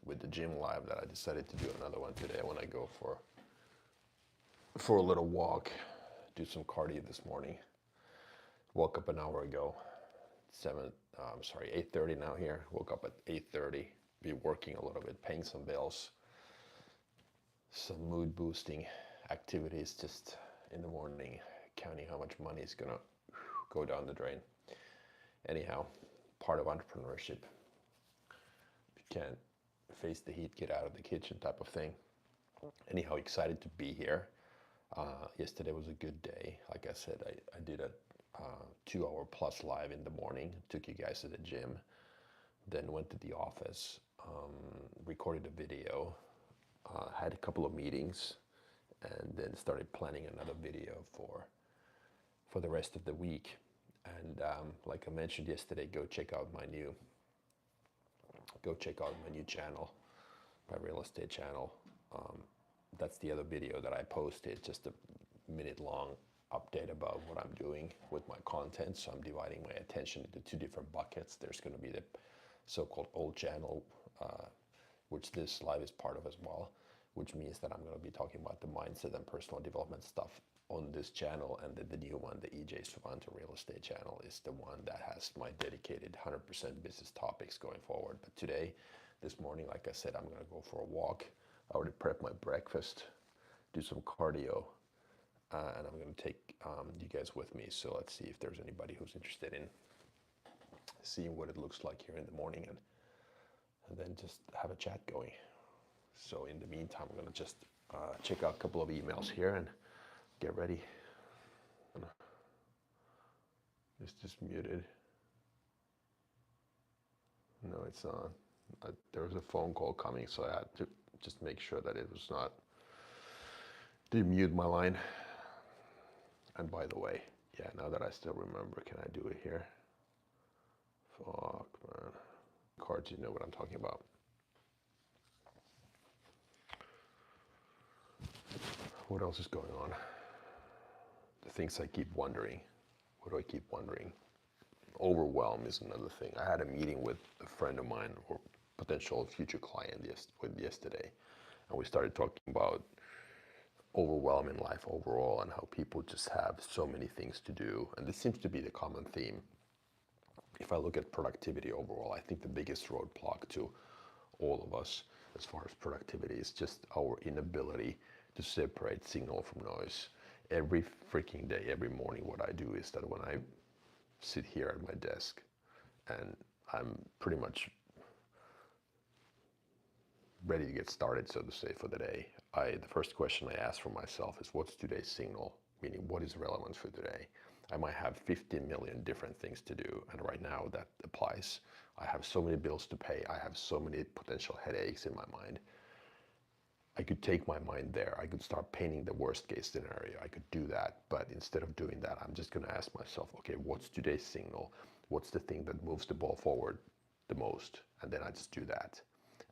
with the gym live that I decided to do another one today when I go for a little walk, do some cardio this morning. Woke up an hour ago, 8:30 now here. Woke up at 8:30, be working a little bit, paying some bills, some mood boosting activities just in the morning, counting how much money is gonna go down the drain. Anyhow, part of entrepreneurship. If you can't face the heat, get out of the kitchen type of thing. Anyhow, excited to be here. Yesterday was a good day. Like I said, I did a 2 hour plus live in the morning, took you guys to the gym, then went to the office, recorded a video, had a couple of meetings, and then started planning another video for the rest of the week. And like I mentioned yesterday, go check out my new channel, my real estate channel. That's the other video that I posted, just a minute long update about what I'm doing with my content. So I'm dividing my attention into two different buckets. There's going to be the so-called old channel, which this live is part of as well, which means that I'm going to be talking about the mindset and personal development stuff on this channel. And then the new one, the EJ Savanta Real Estate channel, is the one that has my dedicated 100% business topics going forward. But today, this morning, like I said, I'm going to go for a walk. I already prepped my breakfast, do some cardio, and I'm going to take you guys with me. So let's see if there's anybody who's interested in seeing what it looks like here in the morning, and then just have a chat going. So in the meantime, I'm going to just check out a couple of emails here and get ready. It's just muted. No, it's not. There was a phone call coming, so I had to just make sure that it was not. Did mute my line. And by the way, yeah, now that I still remember, can I do it here? Fuck, man. Cards, you know what I'm talking about. What else is going on? The things I keep wondering. What do I keep wondering? Overwhelm is another thing. I had a meeting with a friend of mine, or potential future client, yesterday, and we started talking about overwhelm in life overall and how people just have so many things to do. And this seems to be the common theme. If I look at productivity overall, I think the biggest roadblock to all of us as far as productivity is just our inability to separate signal from noise. Every freaking day, every morning, what I do is that when I sit here at my desk and I'm pretty much ready to get started, so to say, for the day, the first question I ask for myself is, what's today's signal? Meaning, what is relevant for today? I might have 15 million different things to do, and right now that applies. I have so many bills to pay. I have so many potential headaches in my mind. I could take my mind there. I could start painting the worst case scenario. I could do that, but instead of doing that, I'm just gonna ask myself, okay, what's today's signal? What's the thing that moves the ball forward the most? And then I just do that.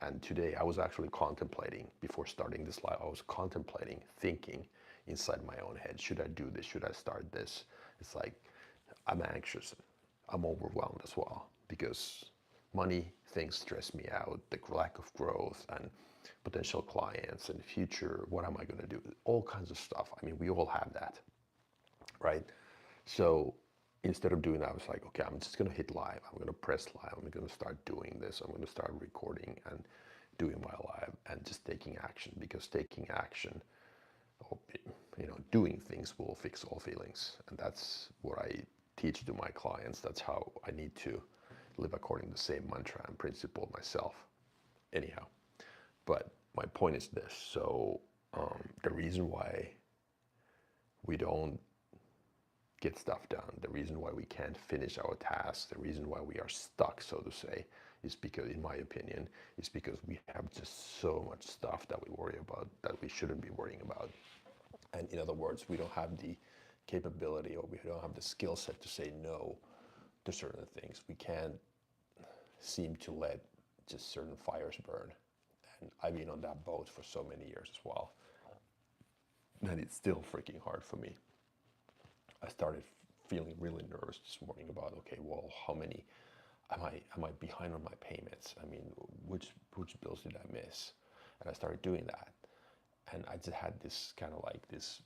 And today I was actually contemplating, before starting this live, I was contemplating, thinking inside my own head, should I do this? Should I start this? It's like, I'm anxious. I'm overwhelmed as well, because money things stress me out, the lack of growth and potential clients and future, what am I gonna do? All kinds of stuff. I mean, we all have that, right? So instead of doing that, I was like, okay, I'm just gonna hit live. I'm gonna press live. I'm gonna start doing this. I'm gonna start recording and doing my live and just taking action, because taking action, or, doing things will fix all feelings. And that's what I teach to my clients. That's how I need to live according to the same mantra and principle myself. Anyhow, but my point is this. So the reason why we don't get stuff done, the reason why we can't finish our tasks, the reason why we are stuck, so to say, is because, in my opinion, is because we have just so much stuff that we worry about that we shouldn't be worrying about. And in other words, we don't have the capability, or we don't have the skill set to say no to certain things. We can't seem to let just certain fires burn. And I've been on that boat for so many years as well. And it's still freaking hard for me. I started feeling really nervous this morning about, okay, well, how many am I behind on my payments? I mean, which which bills did I miss? And I started doing that. And I just had this kind of like this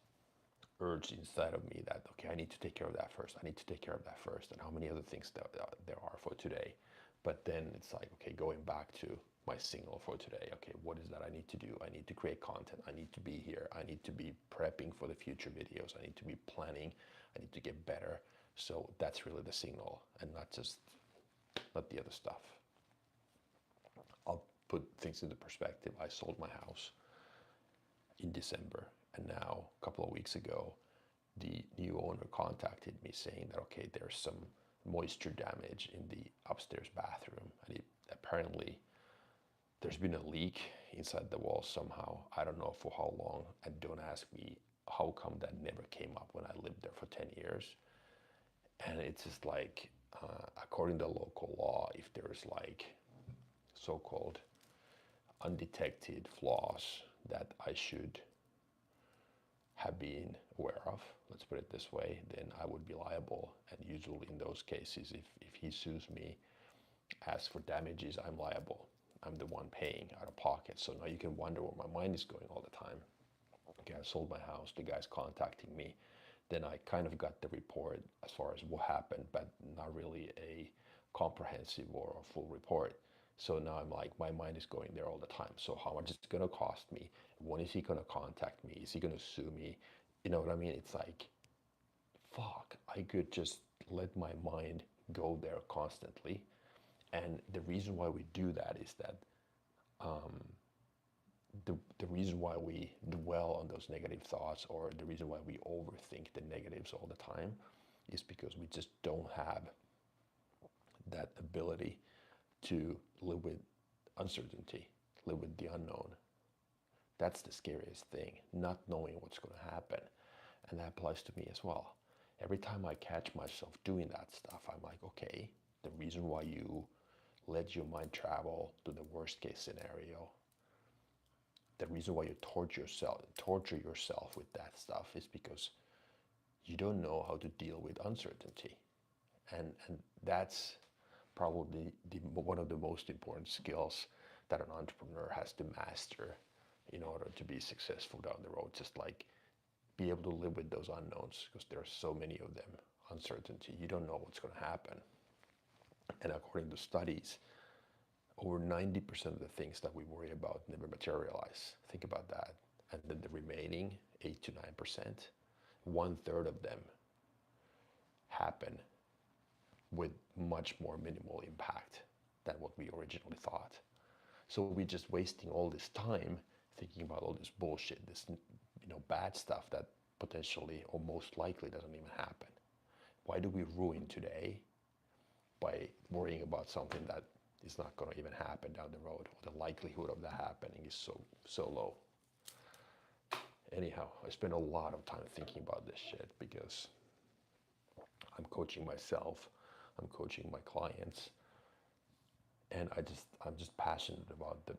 urge inside of me that, okay, I need to take care of that first. I need to take care of that first. And how many other things there are for today. But then it's like, okay, going back to my signal for today. Okay, what is that I need to do? I need to create content. I need to be here. I need to be prepping for the future videos. I need to be planning. I need to get better. So that's really the signal, and not the other stuff. I'll put things into perspective. I sold my house in December, and now a couple of weeks ago, the new owner contacted me saying that, okay, there's some moisture damage in the upstairs bathroom, and apparently there's been a leak inside the wall somehow. I don't know for how long, and don't ask me how come that never came up when I lived there for 10 years. And it's just like, according to local law, if there's like so-called undetected flaws that I should have been aware of, let's put it this way, then I would be liable. And usually in those cases, if he sues me, asks for damages, I'm liable. I'm the one paying out of pocket. So now you can wonder where my mind is going all the time. Okay, I sold my house, the guy's contacting me. Then I kind of got the report as far as what happened, but not really a comprehensive or a full report. So now I'm like, my mind is going there all the time. So how much is it gonna cost me? When is he gonna contact me? Is he gonna sue me? You know what I mean? It's like, fuck, I could just let my mind go there constantly. And the reason why we do that is that the reason why we dwell on those negative thoughts, or the reason why we overthink the negatives all the time, is because we just don't have that ability to live with uncertainty, live with the unknown. That's the scariest thing, not knowing what's going to happen. And that applies to me as well. Every time I catch myself doing that stuff, I'm like, okay, the reason why you let your mind travel to the worst case scenario, the reason why you torture yourself with that stuff is because you don't know how to deal with uncertainty. And that's probably one of the most important skills that an entrepreneur has to master in order to be successful down the road. Just like be able to live with those unknowns, because there are so many of them. Uncertainty, you don't know what's going to happen. And according to studies, over 90% of the things that we worry about never materialize. Think about that. And then the remaining 8 to 9%, 1/3 of them happen with much more minimal impact than what we originally thought. So we're just wasting all this time thinking about all this bullshit, this bad stuff that potentially or most likely doesn't even happen. Why do we ruin today by worrying about something that is not going to even happen down the road, or the likelihood of that happening is so low? Anyhow, I spend a lot of time thinking about this shit because I'm coaching myself, I'm coaching my clients, and I'm just passionate about the,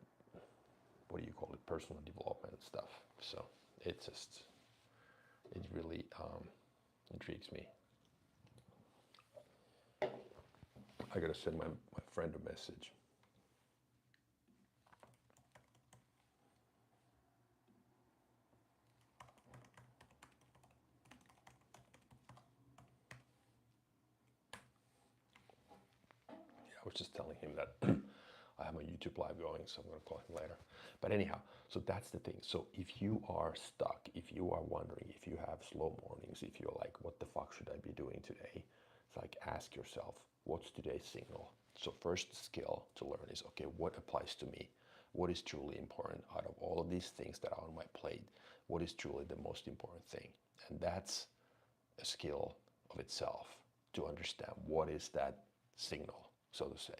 what do you call it, personal development stuff. So it really intrigues me. I gotta send my friend a message. I was just telling him that I have my YouTube live going, so I'm going to call him later. But anyhow, so that's the thing. So if you are stuck, if you are wondering, if you have slow mornings, if you're like, what the fuck should I be doing today? It's like, ask yourself, what's today's signal? So first skill to learn is, okay, what applies to me? What is truly important out of all of these things that are on my plate? What is truly the most important thing? And that's a skill of itself, to understand what is that signal, so to say.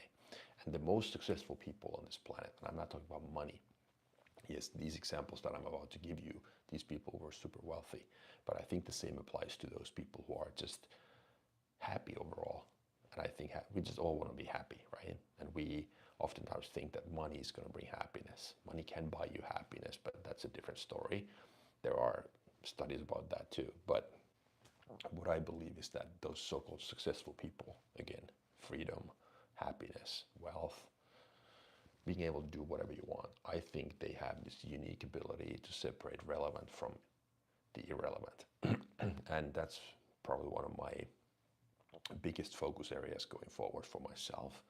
And the most successful people on this planet, and I'm not talking about money. Yes, these examples that I'm about to give you, these people were super wealthy. But I think the same applies to those people who are just happy overall. And I think we just all want to be happy, right? And we oftentimes think that money is going to bring happiness. Money can buy you happiness, but that's a different story. There are studies about that too. But what I believe is that those so-called successful people, again, freedom, happiness, wealth, being able to do whatever you want. I think they have this unique ability to separate relevant from the irrelevant. And that's probably one of my biggest focus areas going forward for myself.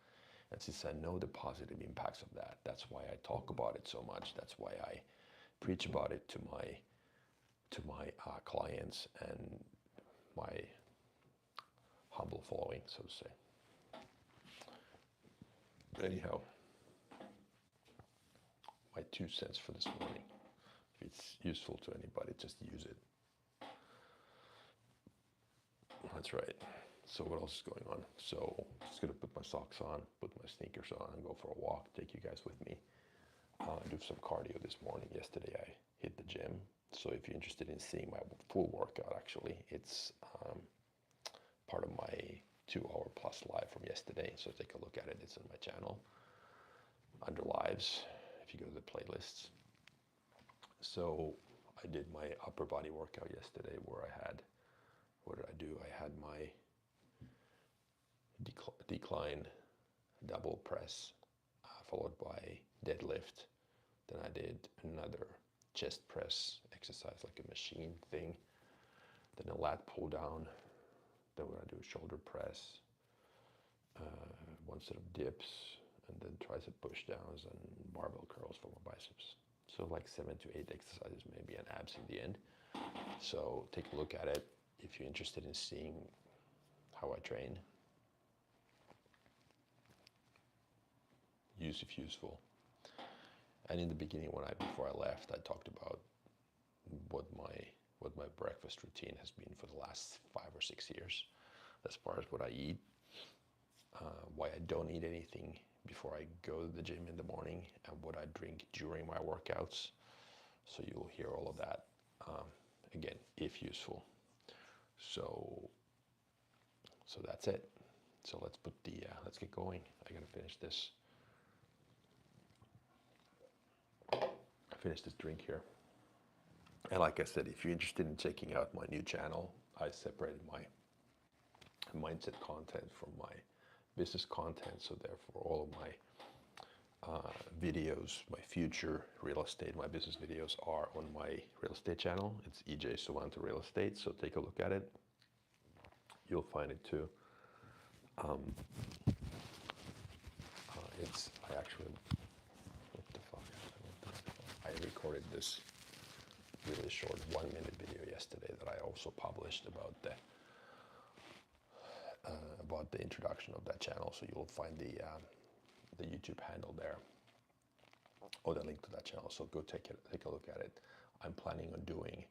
And since I know the positive impacts of that, that's why I talk about it so much. That's why I preach about it to my clients and my humble following, so to say. Anyhow, my 2 cents for this morning. If it's useful to anybody, just use it. That's right. So what else is going on? So just gonna put my socks on, put my sneakers on, and go for a walk. Take you guys with me. Do some cardio this morning. Yesterday I hit the gym. So if you're interested in seeing my full workout, actually, it's part of my 2-hour plus live from yesterday. So take a look at it. It's on my channel under lives. If you go to the playlists. So I did my upper body workout yesterday, where I had, what did I do? I had my decline double press, followed by deadlift. Then I did another chest press exercise, like a machine thing. Then a lat pull down. Then we're gonna do a shoulder press, one set of dips, and then tricep push downs and barbell curls for my biceps. So like 7 to 8 exercises, maybe, and abs in the end. So take a look at it if you're interested in seeing how I train. Use if useful. And in the beginning, before I left, I talked about what my breakfast routine has been for the last 5 or 6 years, as far as what I eat, why I don't eat anything before I go to the gym in the morning, and what I drink during my workouts. So you'll hear all of that, again, if useful. So that's it. So let's get going. I gotta finish this. Finish this drink here. And like I said, if you're interested in checking out my new channel, I separated my mindset content from my business content. So therefore, all of my videos, my future real estate, my business videos are on my real estate channel. It's EJ Suvanto Real Estate. So take a look at it. You'll find it too. I recorded this really short 1-minute video yesterday that I also published about the introduction of that channel. So you'll find the YouTube handle there, or the link to that channel. So go take a look at it. I'm planning on doing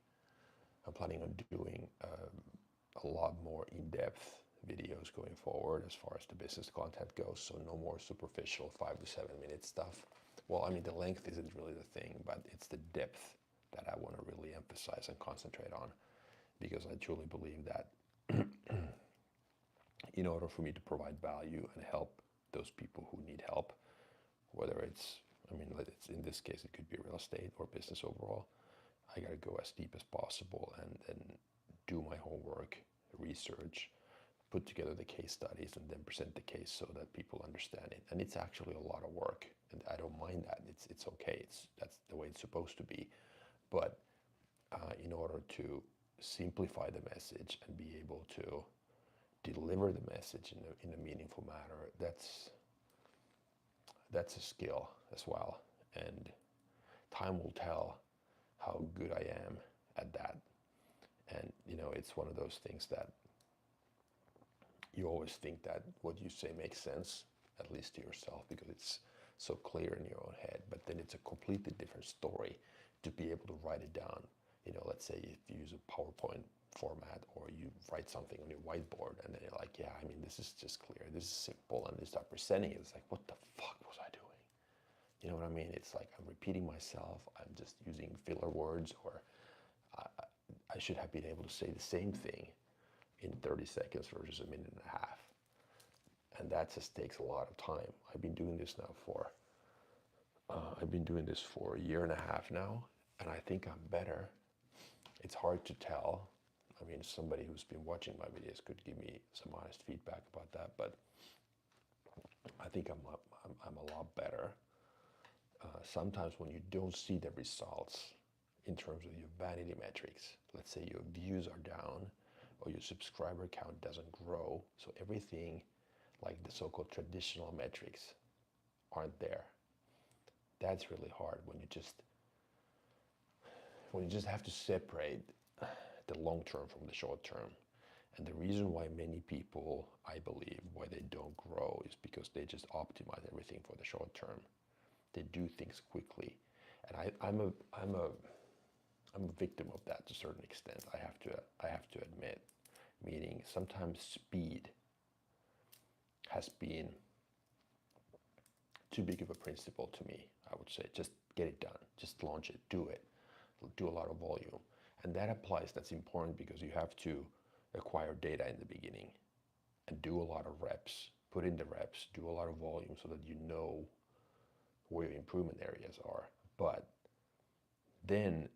a lot more in-depth videos going forward as far as the business content goes. So no more superficial 5 to 7 minute stuff. Well, I mean, the length isn't really the thing, but it's the depth that I want to really emphasize and concentrate on, because I truly believe that in order for me to provide value and help those people who need help, whether it's, in this case, it could be real estate or business overall, I got to go as deep as possible and do my homework, research, put together the case studies, and then present the case so that people understand it. And it's actually a lot of work, and I don't mind that. It's okay. That's the way it's supposed to be. But in order to simplify the message and be able to deliver the message in a meaningful manner, that's a skill as well. And time will tell how good I am at that. And it's one of those things that you always think that what you say makes sense, at least to yourself, because it's so clear in your own head. But then it's a completely different story to be able to write it down. Let's say if you use a PowerPoint format, or you write something on your whiteboard, and then you're like, yeah, this is just clear, this is simple, and you start presenting it, it's like, what the fuck was I doing? You know what I mean? It's like I'm repeating myself, I'm just using filler words, or I should have been able to say the same thing in 30 seconds versus a minute and a half. And that just takes a lot of time. I've been doing this for a year and a half now, and I think I'm better. It's hard to tell. Somebody who's been watching my videos could give me some honest feedback about that, but I think I'm a lot better. Sometimes when you don't see the results in terms of your vanity metrics, let's say your views are down or your subscriber count doesn't grow, so everything like the so-called traditional metrics aren't there. That's really hard when you just have to separate the long term from the short term. And the reason why many people, I believe, why they don't grow is because they just optimize everything for the short term. They do things quickly, and I'm a victim of that to a certain extent. I have to admit, meaning sometimes speed has been too big of a principle to me. I would say just get it done, just launch it, do a lot of volume, and that applies. That's important because you have to acquire data in the beginning and do a lot of reps, put in the reps, do a lot of volume so that you know where your improvement areas are. But then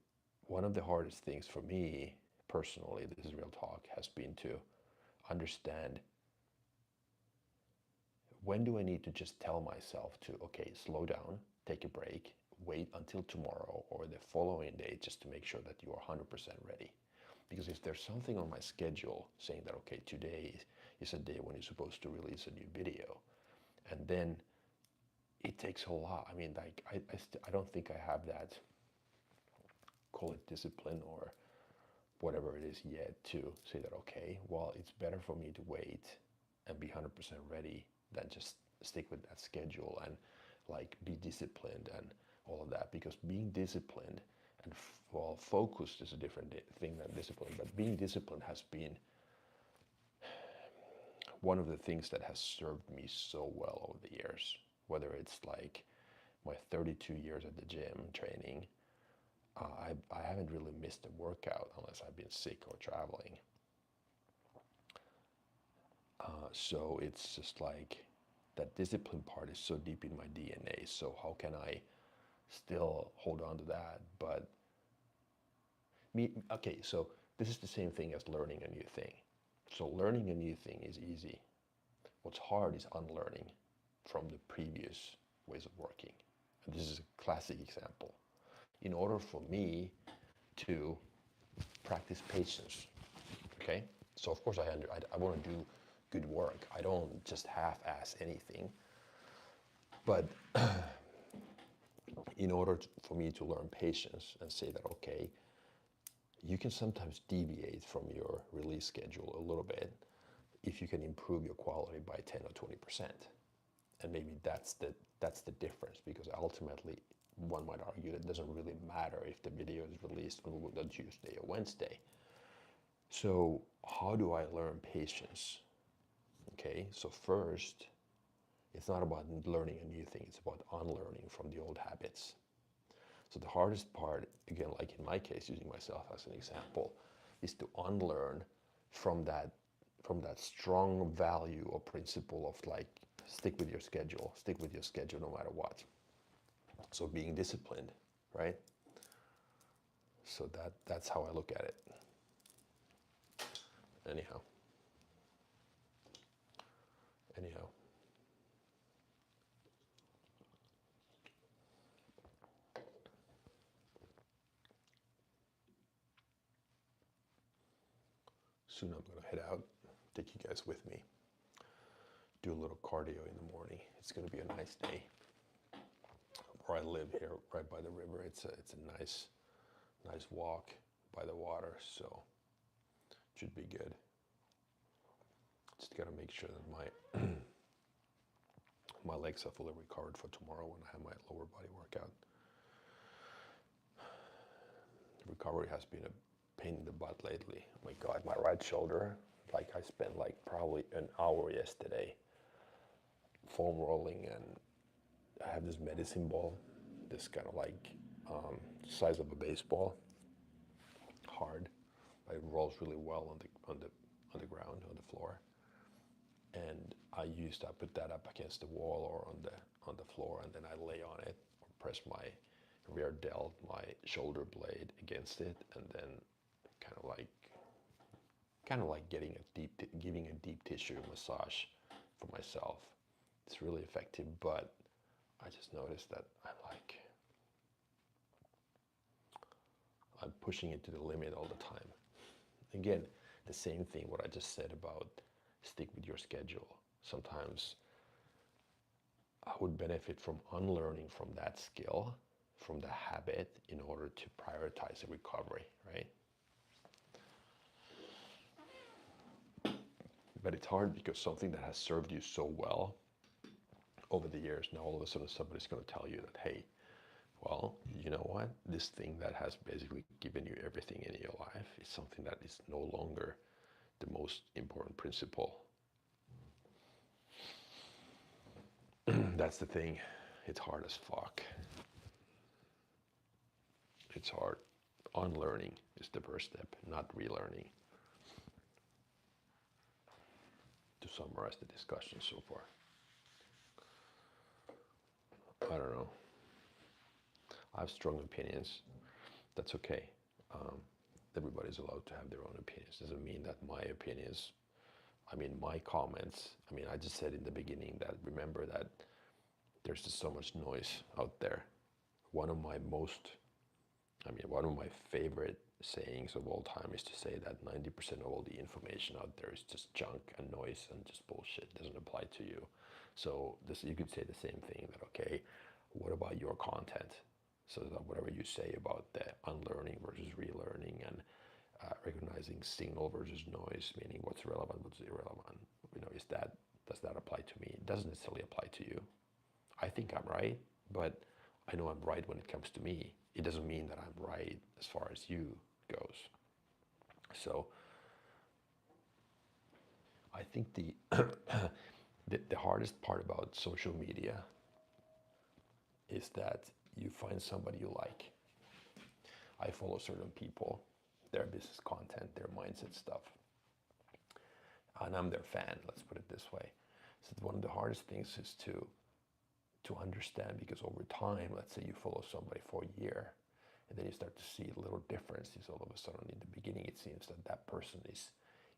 one of the hardest things for me personally, this is real talk, has been to understand when do I need to just tell myself to, okay, slow down, take a break, wait until tomorrow or the following day just to make sure that you are 100% ready. Because if there's something on my schedule saying that, okay, today is a day when you're supposed to release a new video, and then it takes a lot. I mean, like, I don't think I have that, call it discipline or whatever it is yet, to say that, okay, well, it's better for me to wait and be 100% ready than just stick with that schedule and like be disciplined and all of that. Because being disciplined and well, focused is a different thing than discipline, but being disciplined has been one of the things that has served me so well over the years. Whether it's like my 32 years at the gym training, I haven't really missed a workout unless I've been sick or traveling. So it's just like that discipline part is so deep in my DNA. So how can I still hold on to that? But okay, so this is the same thing as learning a new thing. So learning a new thing is easy. What's hard is unlearning from the previous ways of working. And this is a classic example. In order for me to practice patience, okay? So of course I want to do good work. I don't just half-ass anything. But in order for me to learn patience and say that, okay, you can sometimes deviate from your release schedule a little bit if you can improve your quality by 10 or 20%. And maybe that's the difference, because ultimately one might argue that it doesn't really matter if the video is released on a Tuesday or Wednesday. So how do I learn patience? Okay, so first, it's not about learning a new thing, it's about unlearning from the old habits. So the hardest part, again, like in my case, using myself as an example, is to unlearn from that strong value or principle of like, stick with your schedule no matter what. So being disciplined, right? So that's how I look at it. Anyhow. Soon I'm gonna head out, take you guys with me, do a little cardio in the morning. It's gonna be a nice day. Where I live here, right by the river, it's a nice walk by the water, so it should be good. Just gotta make sure that my my legs are fully recovered for tomorrow when I have my lower body workout. Recovery has been a pain in the butt lately. Oh my God, my right shoulder, like I spent like probably an hour yesterday foam rolling, and I have this medicine ball, this kind of like size of a baseball, hard, but it rolls really well on the ground, on the floor. And I put that up against the wall or on the floor, and then I lay on it or press my rear delt, my shoulder blade against it, and then kind of like giving a deep tissue massage for myself. It's really effective, but I just noticed that I'm pushing it to the limit all the time. Again, the same thing what I just said about stick with your schedule. Sometimes I would benefit from unlearning from that skill, from the habit, in order to prioritize the recovery, right? But it's hard because something that has served you so well over the years, now all of a sudden somebody's going to tell you that, hey, well, you know what? This thing that has basically given you everything in your life is something that is no longer the most important principle. That's the thing. It's hard as fuck. It's hard. Unlearning is the first step, not relearning. To summarize the discussion so far. I don't know. I have strong opinions. That's okay. Everybody's allowed to have their own opinions. Doesn't mean that my opinions, my comments, I just said in the beginning that remember that there's just so much noise out there. One of my favorite sayings of all time is to say that 90% of all the information out there is just junk and noise and just bullshit. It doesn't apply to you. So you could say the same thing, that okay, what about your content? So that whatever you say about the unlearning versus relearning and recognizing signal versus noise, meaning what's relevant, what's irrelevant, does that apply to me? It doesn't necessarily apply to you. I think I'm right, but I know I'm right when it comes to me. It doesn't mean that I'm right as far as you goes. So I think the the hardest part about social media is that you find somebody you like. I follow certain people, their business content, their mindset stuff, and I'm their fan, let's put it this way. So one of the hardest things is to understand, because over time, let's say you follow somebody for a year, and then you start to see little differences all of a sudden. In the beginning, it seems that that person is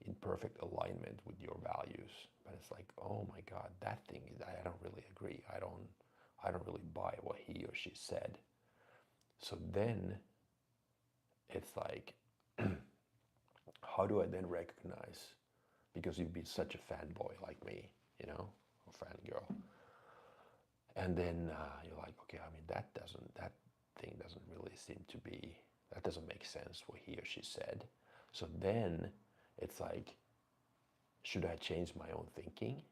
in perfect alignment with your values, but it's like, oh my God, that thing, I don't really agree. I don't really buy what he or she said. So then it's like, how do I then recognize, because you've been such a fanboy like me, or fangirl, and then you're like, okay, that thing doesn't really seem to be, that doesn't make sense what he or she said. So then it's like, should I change my own thinking,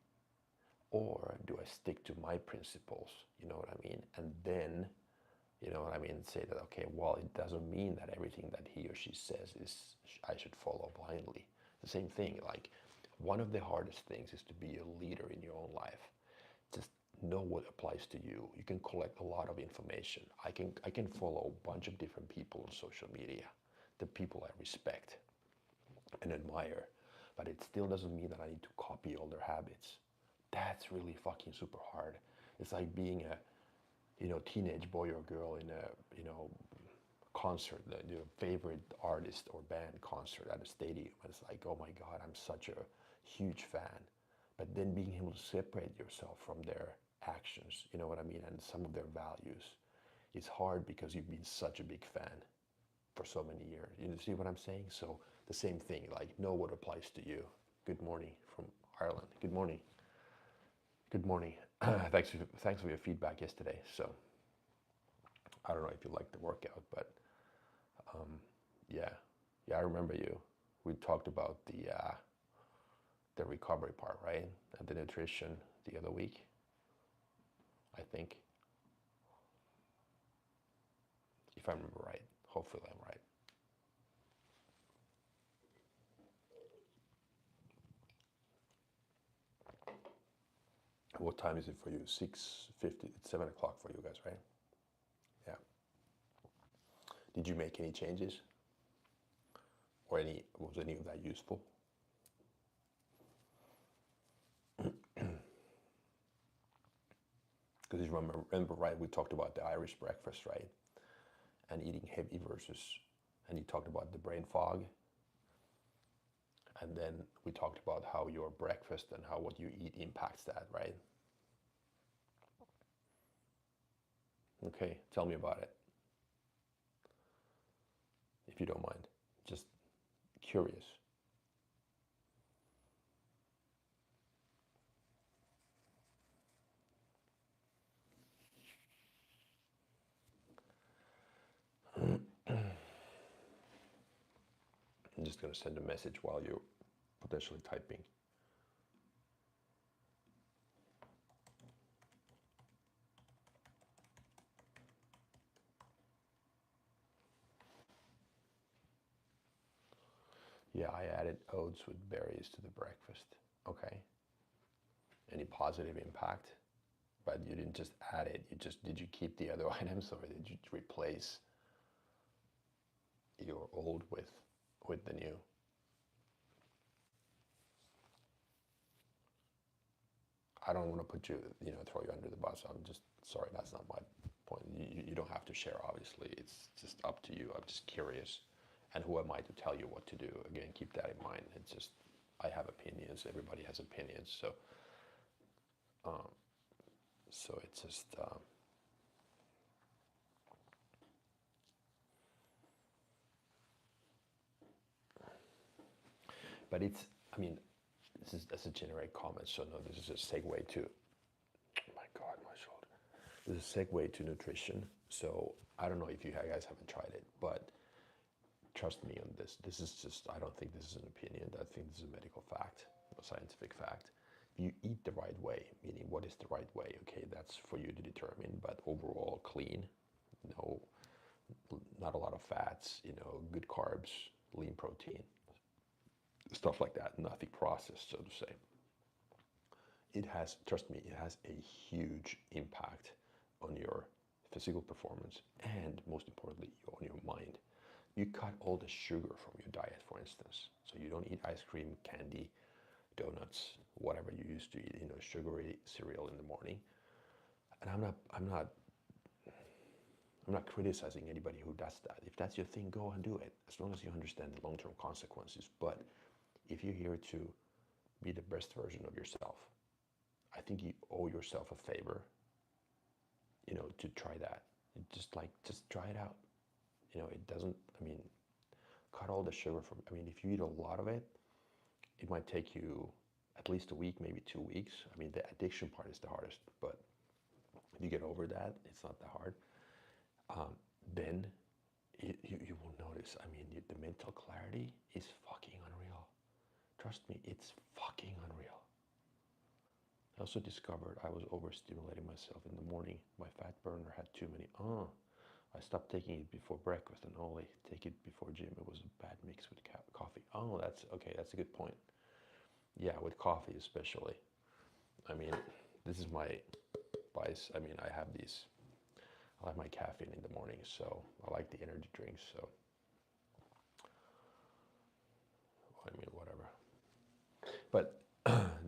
or do I stick to my principles? You know what I mean? And then, say that, okay, well, it doesn't mean that everything that he or she says is I should follow blindly. The same thing, like one of the hardest things is to be a leader in your own life. Just know what applies to you. You can collect a lot of information. I can follow a bunch of different people on social media, the people I respect and admire, but it still doesn't mean that I need to copy all their habits. That's really fucking super hard. It's like being a teenage boy or girl in a concert, your favorite artist or band concert at a stadium. It's like, oh my God, I'm such a huge fan. But then being able to separate yourself from their actions, you know what I mean, and some of their values, is hard because you've been such a big fan for so many years. You see what I'm saying? So the same thing, like know what applies to you. Good morning from Ireland. Good morning. Good morning. Thanks for your feedback yesterday. So I don't know if you liked the workout, but yeah, I remember you. We talked about the recovery part, right? And the nutrition the other week, I think. If I remember right. Hopefully I'm right. What time is it for you? 6:50. It's 7 o'clock for you guys, right? Yeah. Did you make any changes? Or was any of that useful? Because you remember, right, we talked about the Irish breakfast, right? And eating heavy and you talked about the brain fog. And then we talked about how your breakfast and how what you eat impacts that, right? Okay, tell me about it, if you don't mind. Just curious. I'm just going to send a message while you're potentially typing. Yeah, I added oats with berries to the breakfast. Okay. Any positive impact? But you didn't just add it. Did you keep the other items, or did you replace your old with the new? I don't want to put you, throw you under the bus. I'm just sorry, that's not my point. You don't have to share, obviously. It's just up to you. I'm just curious. And who am I to tell you what to do? Again, keep that in mind. It's just, I have opinions. Everybody has opinions. Um, so it's just, but it's, I mean, that's a generic comment. So no, this is a segue to, oh my God, my shoulder. This is a segue to nutrition. So I don't know if you guys haven't tried it, but trust me on this. This is just, I don't think this is an opinion. I think this is a medical fact, a scientific fact. You eat the right way, meaning what is the right way? Okay, that's for you to determine, but overall clean, no, not a lot of fats, good carbs, lean protein, stuff like that, nothing processed, so to say. It has, trust me, it has a huge impact on your physical performance and most importantly, on your mind. You cut all the sugar from your diet, for instance. So you don't eat ice cream, candy, donuts, whatever you used to eat, sugary cereal in the morning. And I'm not criticizing anybody who does that. If that's your thing, go and do it, as long as you understand the long-term consequences. But if you're here to be the best version of yourself, I think you owe yourself a favor, to try that. Just try it out. It doesn't, cut all the sugar from, if you eat a lot of it, it might take you at least a week, maybe 2 weeks. The addiction part is the hardest, but if you get over that, it's not that hard. Then you will notice, the mental clarity is fucking unreal. Trust me, it's fucking unreal. I also discovered I was overstimulating myself in the morning. My fat burner had too many. I stopped taking it before breakfast and only take it before gym. It was a bad mix with coffee. Oh, that's okay. That's a good point. Yeah, with coffee especially. This is my vice. I have these. I like my caffeine in the morning, so I like the energy drinks. So, whatever. But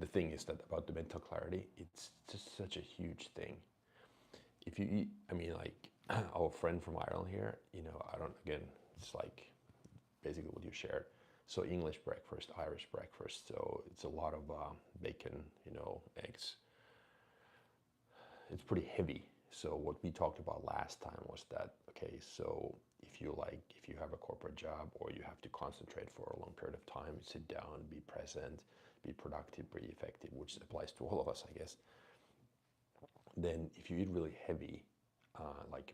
the thing is that about the mental clarity, it's just such a huge thing. If you eat, our friend from Ireland here, it's like basically what you shared. So English breakfast, Irish breakfast, so it's a lot of bacon, eggs. It's pretty heavy. So what we talked about last time was that, okay, so if you have a corporate job or you have to concentrate for a long period of time, sit down, be present, be productive, be effective, which applies to all of us, I guess. Then if you eat really heavy,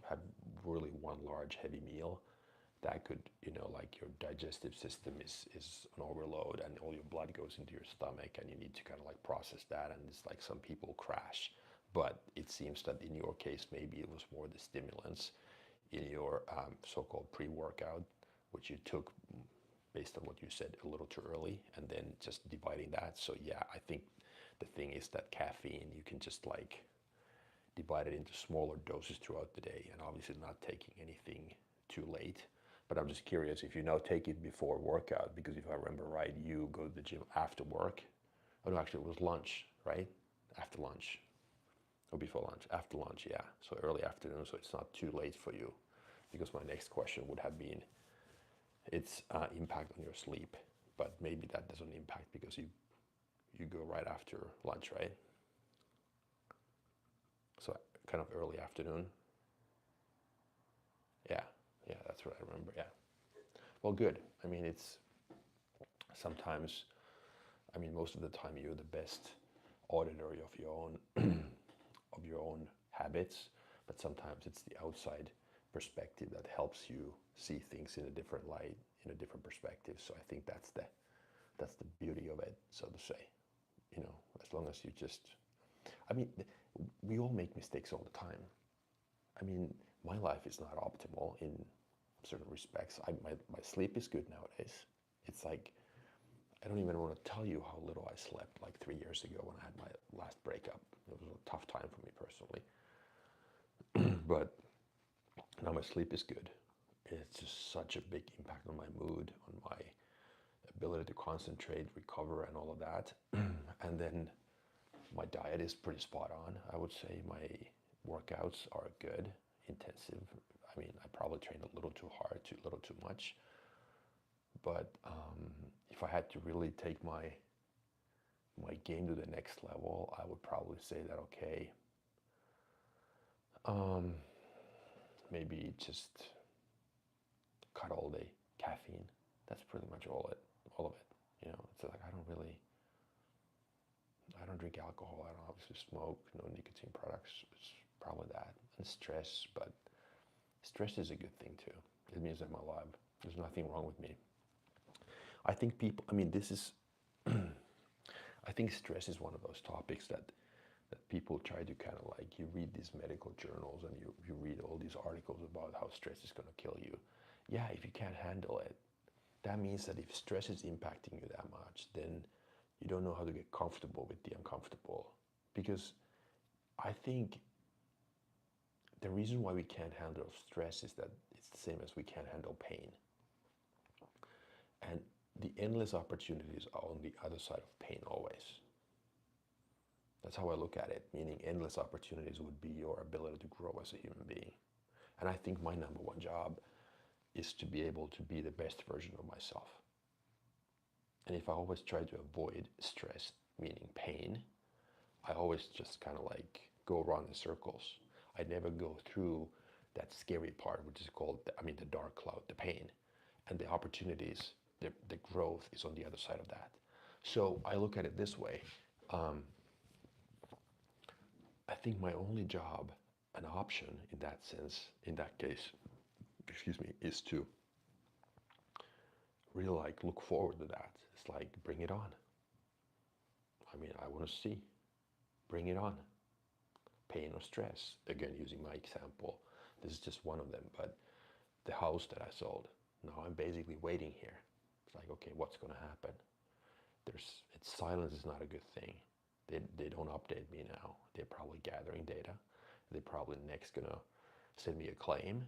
have really one large heavy meal, that could, your digestive system is on overload and all your blood goes into your stomach and you need to kind of process that, and it's like some people crash. But it seems that in your case, maybe it was more the stimulants in your so-called pre-workout, which you took based on what you said a little too early, and then just dividing that. So yeah, I think the thing is that caffeine, you can just divide it into smaller doses throughout the day, and obviously not taking anything too late. But I'm just curious if you now take it before workout, because if I remember right, you go to the gym after work. Oh no, actually it was lunch, right? After lunch. Or before lunch, after lunch, yeah. So early afternoon, so it's not too late for you. Because my next question would have been its impact on your sleep. But maybe that doesn't impact because you go right after lunch, right? So kind of early afternoon. what I remember. Yeah. Well, good. I mean, it's sometimes, I mean, most of the time you're the best auditor of your own of your own habits, but sometimes it's the outside perspective that helps you see things in a different light, in a different perspective. So I think that's the beauty of it, so to say. You know, as long as you just, I mean, we all make mistakes all the time. I mean, my life is not optimal in certain respects. My sleep is good nowadays. It's like, I don't even want to tell you how little I slept like 3 years ago when I had my last breakup. It was a tough time for me personally. But now my sleep is good. It's just such a big impact on my mood, on my ability to concentrate, recover, and all of that. And then my diet is pretty spot on, I would say. My workouts are good, intensive. I mean, I probably trained a little too hard, a little too much. But if I had to really take my game to the next level, I would probably say that, okay, maybe just cut all the caffeine. That's pretty much all of it. You know, it's like I don't drink alcohol. I don't obviously smoke, no nicotine products. It's probably that. And stress, but stress is a good thing too. It means I'm alive. There's nothing wrong with me. I think people, I mean, this is, I think stress is one of those topics that people try to kind of like, you read these medical journals and you read all these articles about how stress is going to kill you. Yeah, if you can't handle it, that means that if stress is impacting you that much, then you don't know how to get comfortable with the uncomfortable. Because I think the reason why we can't handle stress is that it's the same as we can't handle pain. And the endless opportunities are on the other side of pain always. That's how I look at it, meaning endless opportunities would be your ability to grow as a human being. And I think my number one job is to be able to be the best version of myself. And if I always try to avoid stress, meaning pain, I always just kind of like go around in circles. I never go through that scary part, which is called, the dark cloud, the pain. And the opportunities, the growth is on the other side of that. So I look at it this way. I think my only job, an option in that sense, in that case, is to really like look forward to that. It's like, bring it on. I mean, I want to see, bring it on. Pain or stress, again, using my example, this is just one of them, but the house that I sold, now I'm basically waiting here. It's like, okay, what's going to happen? Silence is not a good thing. They don't update me now. They're probably gathering data. They're probably next going to send me a claim.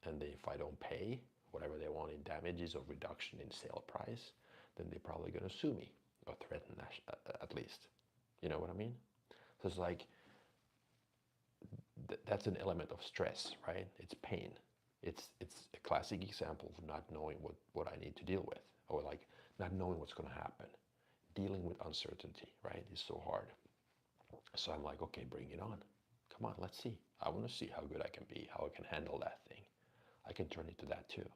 And if I don't pay whatever they want in damages or reduction in sale price, then they're probably going to sue me or threaten at least. You know what I mean? So it's like, that's an element of stress, right? It's pain. It's a classic example of not knowing what I need to deal with, or like not knowing what's going to happen. Dealing with uncertainty, right, is so hard. So I'm like, okay, bring it on. Come on, let's see. I want to see how good I can be, how I can handle that thing. I can turn into that too.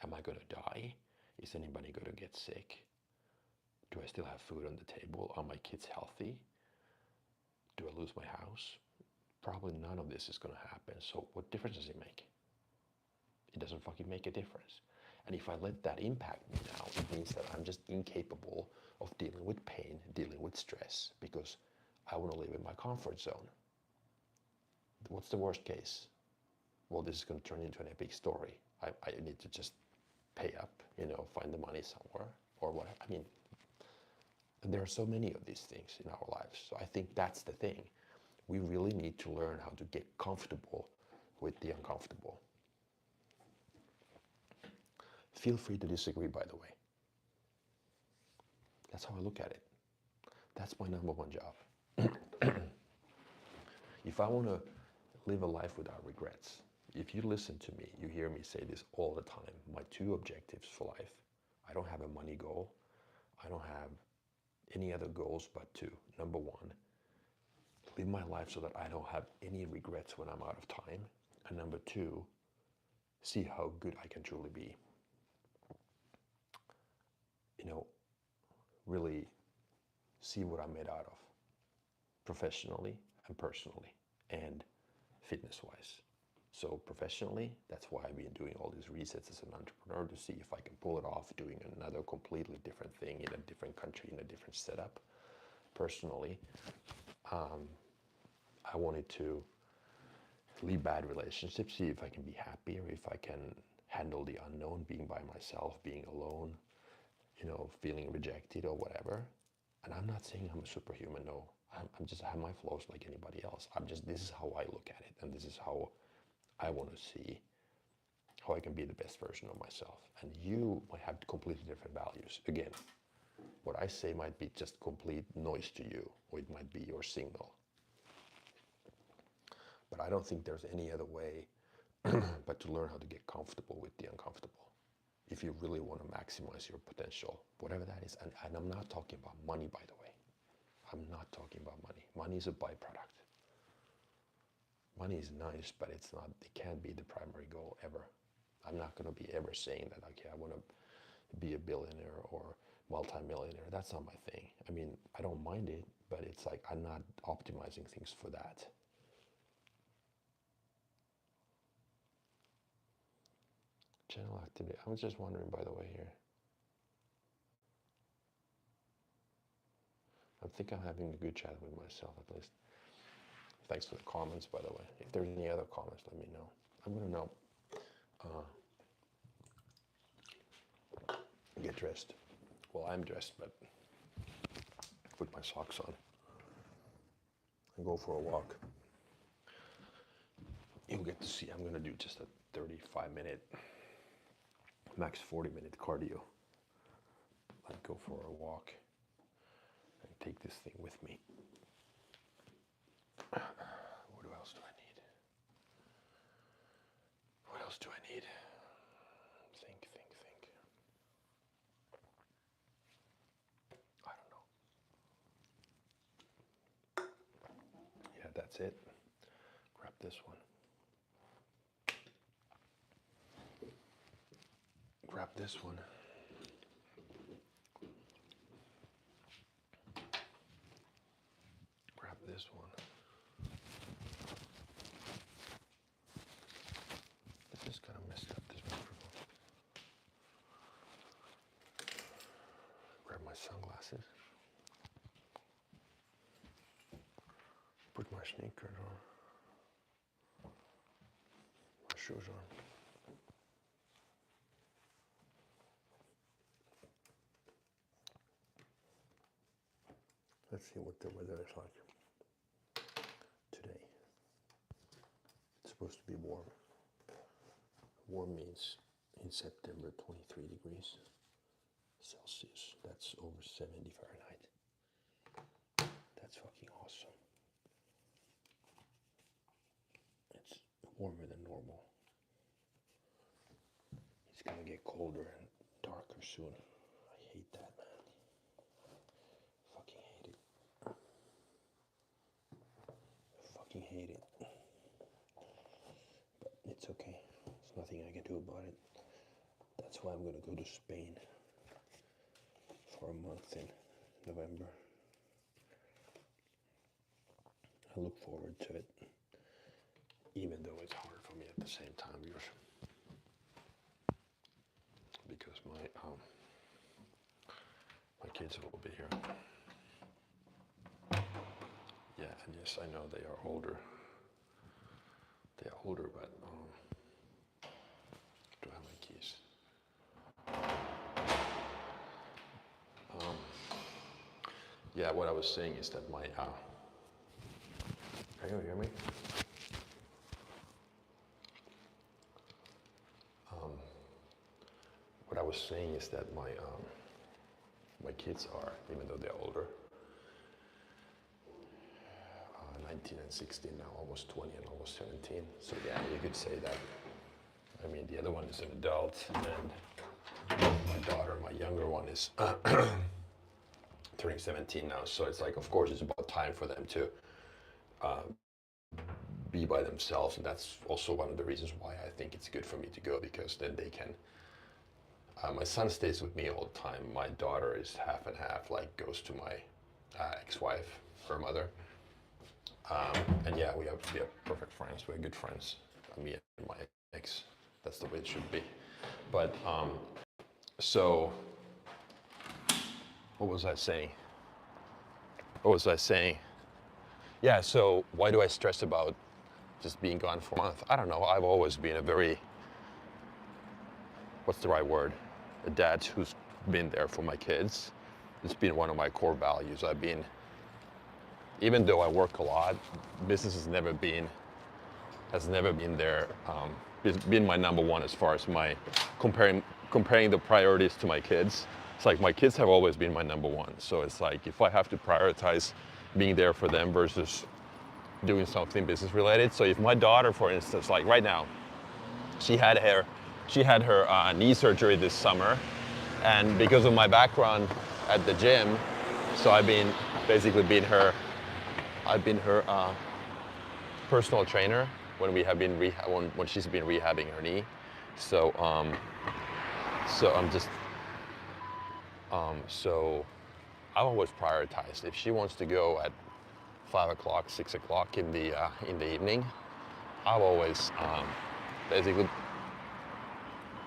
Am I going to die? Is anybody going to get sick? Do I still have food on the table? Are my kids healthy? Do I lose my house? Probably none of this is going to happen. So what difference does it make? It doesn't fucking make a difference. And if I let that impact me now, it means that I'm just incapable of dealing with pain, dealing with stress, because I want to live in my comfort zone. What's the worst case? Well, this is going to turn into an epic story. I need to just pay up, find the money somewhere, or what. I mean, there are so many of these things in our lives. So I think that's the thing. We really need to learn how to get comfortable with the uncomfortable. Feel free to disagree, by the way. That's how I look at it. That's my number one job. If I want to live a life without regrets, if you listen to me, you hear me say this all the time. My two objectives for life, I don't have a money goal. I don't have any other goals but to, number one, live my life so that I don't have any regrets when I'm out of time. And number two, see how good I can truly be. Really see what I'm made out of, professionally and personally, and fitness-wise. So professionally, that's why I've been doing all these resets as an entrepreneur, to see if I can pull it off doing another completely different thing in a different country, in a different setup. Personally, I wanted to leave bad relationships, see if I can be happier, if I can handle the unknown, being by myself, being alone, feeling rejected or whatever. And I'm not saying I'm a superhuman, no. I'm just, I have my flaws like anybody else. This is how I look at it, and this is how I want to see how I can be the best version of myself. And you might have completely different values. Again, what I say might be just complete noise to you, or it might be your signal. But I don't think there's any other way but to learn how to get comfortable with the uncomfortable. If you really want to maximize your potential, whatever that is. And I'm not talking about money, by the way. I'm not talking about money. Money is a byproduct. Money is nice, but it can't be the primary goal ever. I'm not going to be ever saying that, okay, I want to be a billionaire or multi-millionaire. That's not my thing. I mean, I don't mind it, but it's like I'm not optimizing things for that. Channel activity. I was just wondering, by the way, here. I think I'm having a good chat with myself, at least. Thanks for the comments, by the way. If there's any other comments, let me know. I'm gonna now get dressed. Well, I'm dressed, but put my socks on and go for a walk. You'll get to see. I'm gonna do just a 35-minute, max 40-minute cardio. I'd go for a walk and take this thing with me. What else do I need? What else do I need? Think. I don't know. Yeah, that's it. Grab this one. Grab this one. Grab this one. I just kind of messed up this microphone. Grab my sunglasses. Put my sneakers on. My shoes on. Let's see what the weather is like today. It's supposed to be warm. Warm means in September 23 degrees Celsius. That's over 70 Fahrenheit. That's fucking awesome. It's warmer than normal. It's gonna get colder and darker soon. I hate that, man. Fucking hate it. Fucking hate it. But it's okay. There's nothing I can do about it. That's why I'm gonna go to Spain for a month in November. I look forward to it, even though it's hard for me at the same time, because my kids will be here. Yeah, and yes, I know they are older. They are older, but do I have my keys? Yeah, what I was saying is that my can you hear me? What I was saying is that my kids are, even though they're older, 19 and 16 now, almost 20 and almost 17. So yeah, you could say that. I mean, the other one is an adult, and my daughter, my younger one, is turning 17 now. So it's like, of course, it's about time for them to be by themselves, and that's also one of the reasons why I think it's good for me to go, because then they can. My son stays with me all the time. My daughter is half and half, like goes to my ex-wife, her mother, and yeah, we have perfect friends. We're good friends, me and my ex. That's the way it should be. But so, what was I saying? What was I saying? Yeah. So why do I stress about just being gone for a month? I don't know. I've always been a very, what's the right word? A dad who's been there for my kids. It's been one of my core values. I've been, even though I work a lot, business has never been there. It's been my number one as far as my comparing the priorities to my kids. It's like my kids have always been my number one. So it's like if I have to prioritize being there for them versus doing something business related. So if my daughter, for instance, like right now, she had her knee surgery this summer, and because of my background at the gym, so I've been her personal trainer when we have been when she's been rehabbing her knee. So so I've always prioritized. If she wants to go at 5 o'clock, 6 o'clock in the evening, I've always basically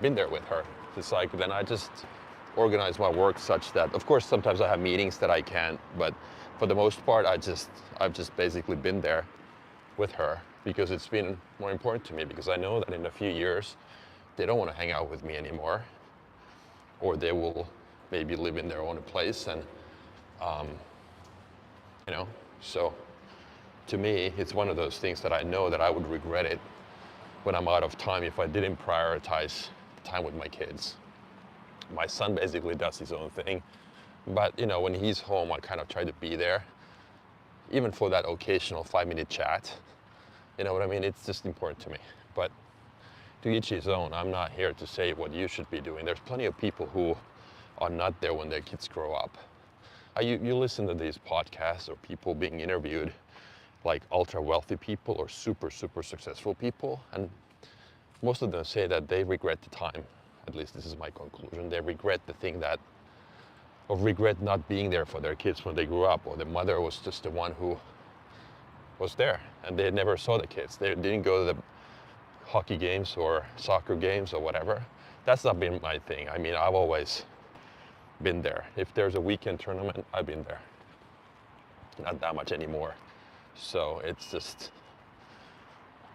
been there with her. It's like then I just organize my work such that, of course, sometimes I have meetings that I can't, but for the most part, I've just basically been there with her because it's been more important to me, because I know that in a few years they don't want to hang out with me anymore, or they will maybe live in their own place, and so to me it's one of those things that I know that I would regret it when I'm out of time if I didn't prioritize time with my kids. My son basically does his own thing, but when he's home, I kind of try to be there, even for that occasional 5-minute chat. You know what I mean? It's just important to me. But to each his own. I'm not here to say what you should be doing. There's plenty of people who are not there when their kids grow up. You listen to these podcasts or people being interviewed, like ultra wealthy people or super, super successful people, and most of them say that they regret the time. At least this is my conclusion. They regret regret not being there for their kids when they grew up, or the mother was just the one who was there and they never saw the kids. They didn't go to the hockey games or soccer games or whatever. That's not been my thing. I mean, I've always been there. If there's a weekend tournament, I've been there. Not that much anymore. So it's just,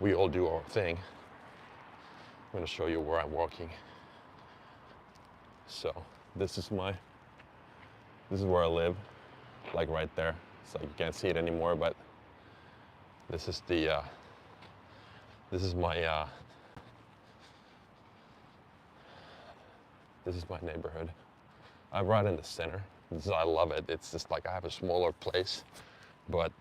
we all do our thing. I'm going to show you where I'm walking. So this is where I live, like right there. So you can't see it anymore, but this is my neighborhood. I'm right in the center. I love it. It's just like I have a smaller place, but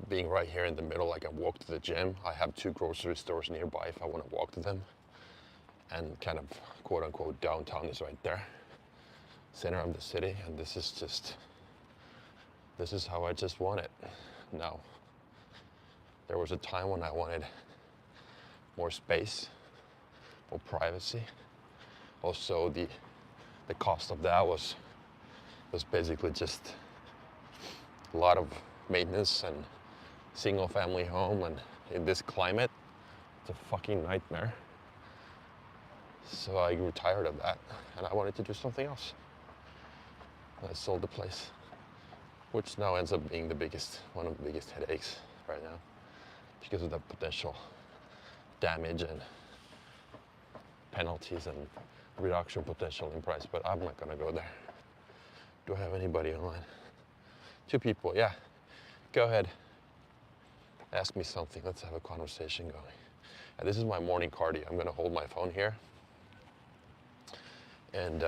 being right here in the middle, I can walk to the gym. I have 2 grocery stores nearby if I want to walk to them. And kind of quote unquote downtown is right there, center of the city, and this is how I just want it. Now, there was a time when I wanted more space, more privacy. Also, the cost of that was basically just a lot of maintenance and single family home, and in this climate, it's a fucking nightmare. So I grew tired of that, and I wanted to do something else. I sold the place, which now ends up being one of the biggest headaches right now, because of the potential damage and penalties and reduction potential in price. But I'm not gonna go there. Do I have anybody online? 2 people, yeah. Go ahead. Ask me something. Let's have a conversation going. And this is my morning cardio. I'm gonna hold my phone here and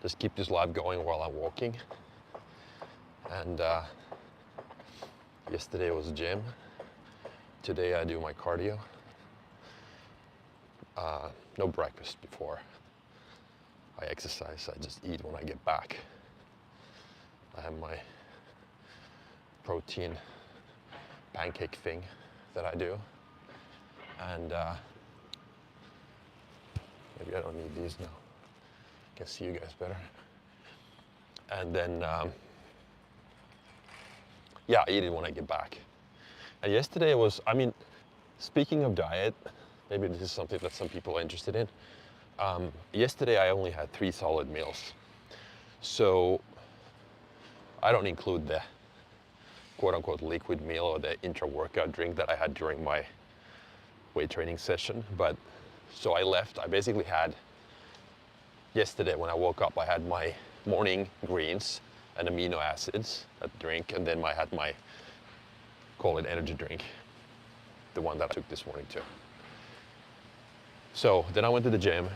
just keep this live going while I'm walking. And yesterday was gym. Today I do my cardio. No breakfast before I exercise. I just eat when I get back. I have my protein pancake thing that I do. And maybe I don't need these now. I can see you guys better. And then, yeah, I eat it when I get back. And yesterday was, I mean, speaking of diet, maybe this is something that some people are interested in. Yesterday I only had 3 solid meals. So I don't include the quote unquote liquid meal or the intra-workout drink that I had during my weight training session. But so I basically had, yesterday when I woke up, I had my morning greens and amino acids, a drink, and then I had my, call it energy drink, the one that I took this morning too. So then I went to the gym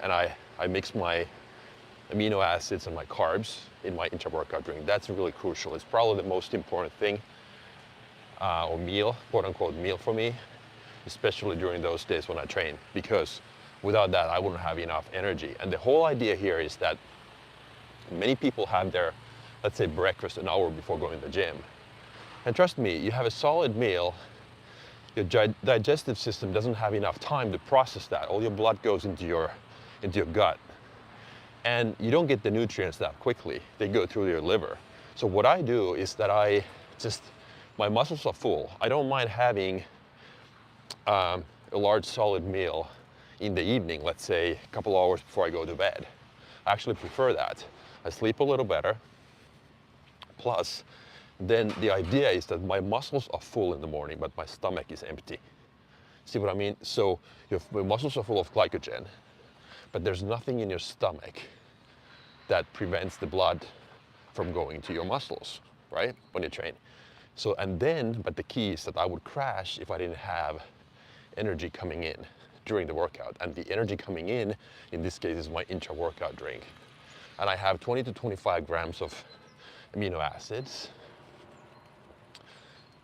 and I mixed my amino acids and my carbs in my intra-workout drink. That's really crucial. It's probably the most important thing, or meal, quote unquote meal for me, especially during those days when I train, because without that I wouldn't have enough energy. And the whole idea here is that many people have their, let's say, breakfast an hour before going to the gym. And trust me, you have a solid meal, your digestive system doesn't have enough time to process that. All your blood goes into your gut. And you don't get the nutrients that quickly. They go through your liver. So what I do is that my muscles are full. I don't mind having a large solid meal in the evening, let's say a couple hours before I go to bed. I actually prefer that. I sleep a little better. Plus, then the idea is that my muscles are full in the morning, but my stomach is empty. See what I mean? So your muscles are full of glycogen, but there's nothing in your stomach that prevents the blood from going to your muscles, right? When you train. So, but the key is that I would crash if I didn't have energy coming in during the workout. And the energy coming in this case, is my intra-workout drink. And I have 20 to 25 grams of amino acids,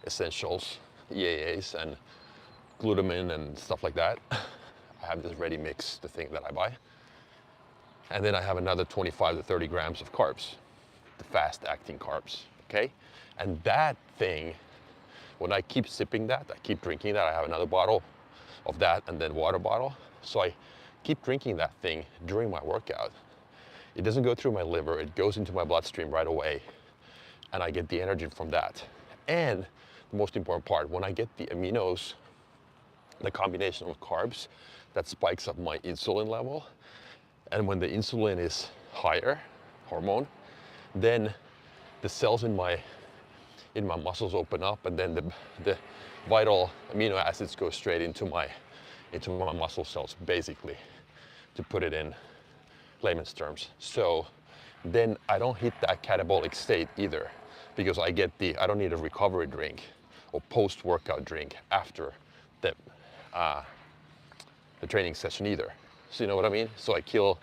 essentials, EAAs, and glutamine and stuff like that. I have this ready mix, the thing that I buy. And then I have another 25 to 30 grams of carbs, the fast acting carbs, okay? And that thing, when I keep sipping that, I keep drinking that, I have another bottle of that and then water bottle. So I keep drinking that thing during my workout. It doesn't go through my liver, it goes into my bloodstream right away, and I get the energy from that. And the most important part, when I get the aminos, the combination of carbs, that spikes up my insulin level. And when the insulin is higher, hormone, then the cells in my muscles open up, and then the vital amino acids go straight into my muscle cells, basically, to put it in layman's terms. So then I don't hit that catabolic state either, because I don't need a recovery drink or post-workout drink after the training session either. So you know what I mean? So I kill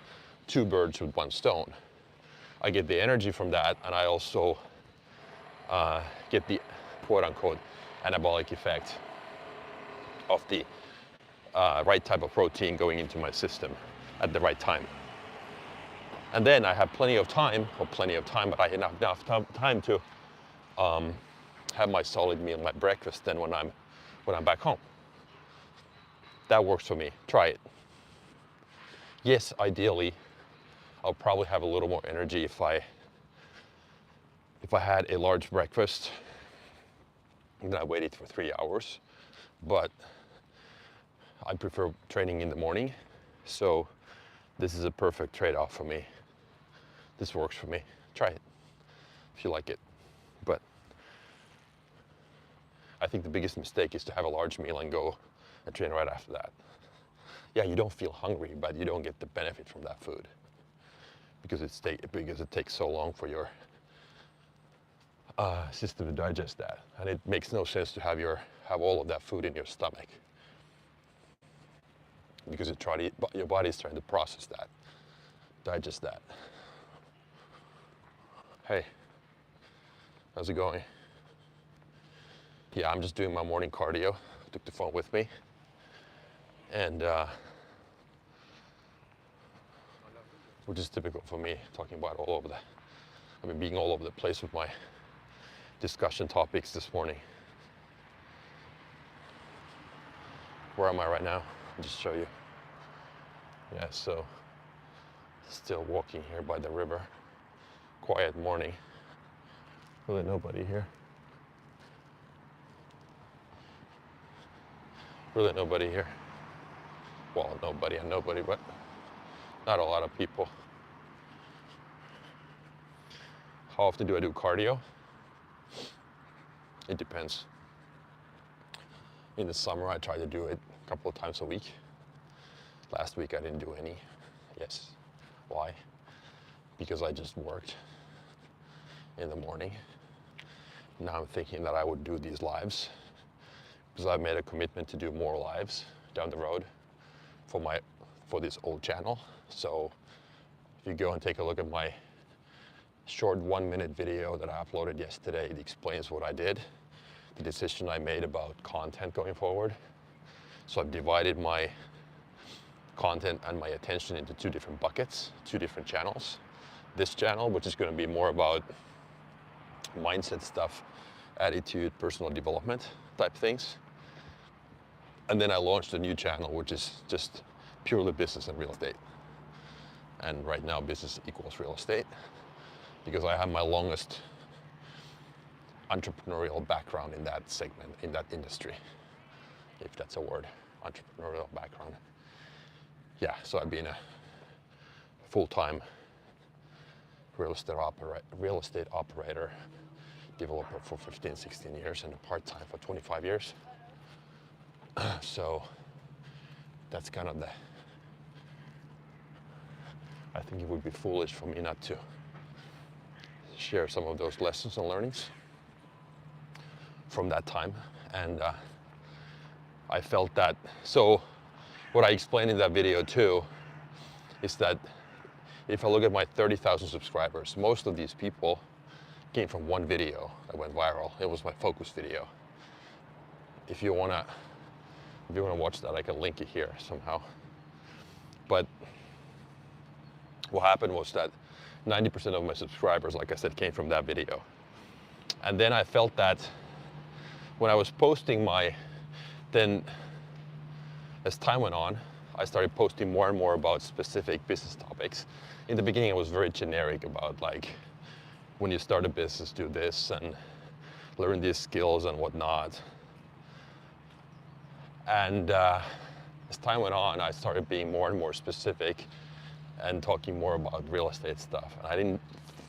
2 birds with 1 stone. I get the energy from that, and I also get the quote-unquote anabolic effect of the right type of protein going into my system at the right time. And then I have plenty of time, but I have enough time to have my solid meal, my breakfast, then when I'm back home. That works for me. Try it. Yes, ideally, I'll probably have a little more energy if I had a large breakfast and then I waited for 3 hours. But I prefer training in the morning, so this is a perfect trade-off for me. This works for me. Try it if you like it. But I think the biggest mistake is to have a large meal and go and train right after that. Yeah, you don't feel hungry, but you don't get the benefit from that food because it takes so long for your system to digest that, and it makes no sense to have all of that food in your stomach because your body's trying to process that, digest that. Hey, how's it going? Yeah, I'm just doing my morning cardio. Took the phone with me, and which is typical for me, talking about being all over the place with my discussion topics this morning. Where am I right now? I'll just show you. Yeah, so still walking here by the river. Quiet morning. Really nobody here. Really nobody here. Well, nobody and nobody, but not a lot of people. How often do I do cardio? It depends. In the summer, I try to do it a couple of times a week. Last week, I didn't do any. Yes. Why? Because I just worked in the morning. Now I'm thinking that I would do these lives because I've made a commitment to do more lives down the road for this old channel. So if you go and take a look at my short 1-minute video that I uploaded yesterday, it explains what I did, the decision I made about content going forward. So I've divided my content and my attention into 2 different buckets, 2 different channels. This channel, which is going to be more about mindset stuff, attitude, personal development type things. And then I launched a new channel, which is just purely business and real estate. And right now, business equals real estate because I have my longest entrepreneurial background in that segment, in that industry, if that's a word, entrepreneurial background. Yeah, so I've been a full-time real estate operator, developer for 15, 16 years, and a part-time for 25 years. So that's kind of I think it would be foolish for me not to share some of those lessons and learnings from that time. And I felt that, so what I explained in that video too, is that if I look at my 30,000 subscribers, most of these people came from one video that went viral. It was my focus video. If you wanna watch that, I can link it here somehow. But what happened was that 90% of my subscribers, like I said, came from that video. And then I felt that when I was posting then as time went on, I started posting more and more about specific business topics. In the beginning, I was very generic about like, when you start a business, do this and learn these skills and whatnot. And as time went on, I started being more and more specific and talking more about real estate stuff. And I didn't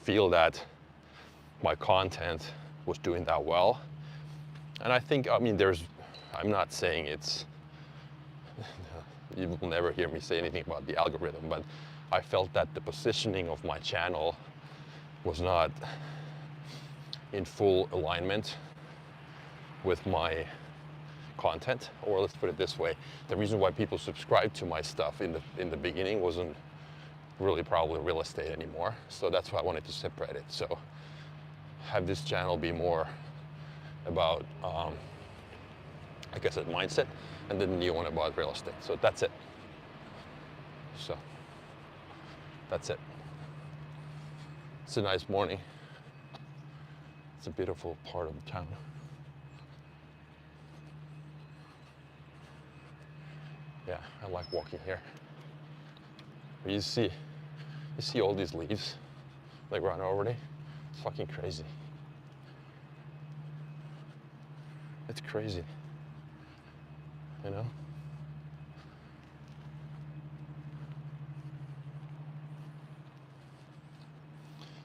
feel that my content was doing that well. And I think, I mean, I'm not saying you will never hear me say anything about the algorithm, but I felt that the positioning of my channel was not in full alignment with my content. Or let's put it this way, the reason why people subscribed to my stuff in the beginning wasn't really probably real estate anymore. So that's why I wanted to separate it. So have this channel be more about, like I said, mindset, and then the new one about real estate. So that's it. So that's it. It's a nice morning. It's a beautiful part of the town. Yeah, I like walking here. You see all these leaves like run over me. It's fucking crazy. It's crazy, you know?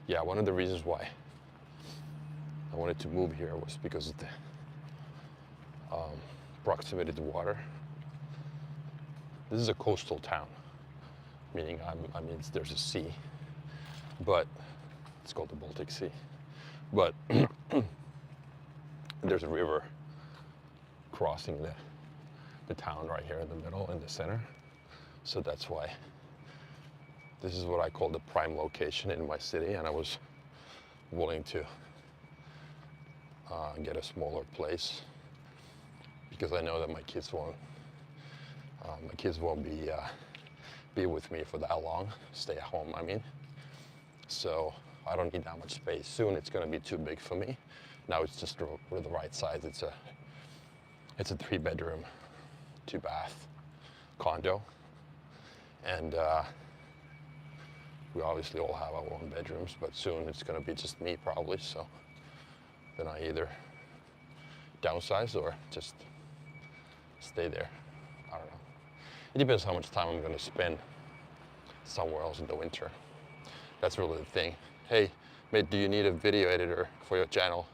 Yeah, one of the reasons why I wanted to move here was because of the proximity to water. This is a coastal town, meaning there's a sea, but it's called the Baltic Sea. But there's a river crossing the town right here in the middle, in the center. So that's why this is what I call the prime location in my city, and I was willing to get a smaller place because I know that my kids won't be with me for that long, stay at home, I mean. So I don't need that much space. Soon it's going to be too big for me, Now it's just with the right size. It's a 3-bedroom, 2-bath condo, and we obviously all have our own bedrooms, but soon it's going to be just me probably. So then I either downsize or just stay there. I don't know. It depends how much time I'm going to spend somewhere else in the winter. That's really the thing. Hey, mate, do you need a video editor for your channel?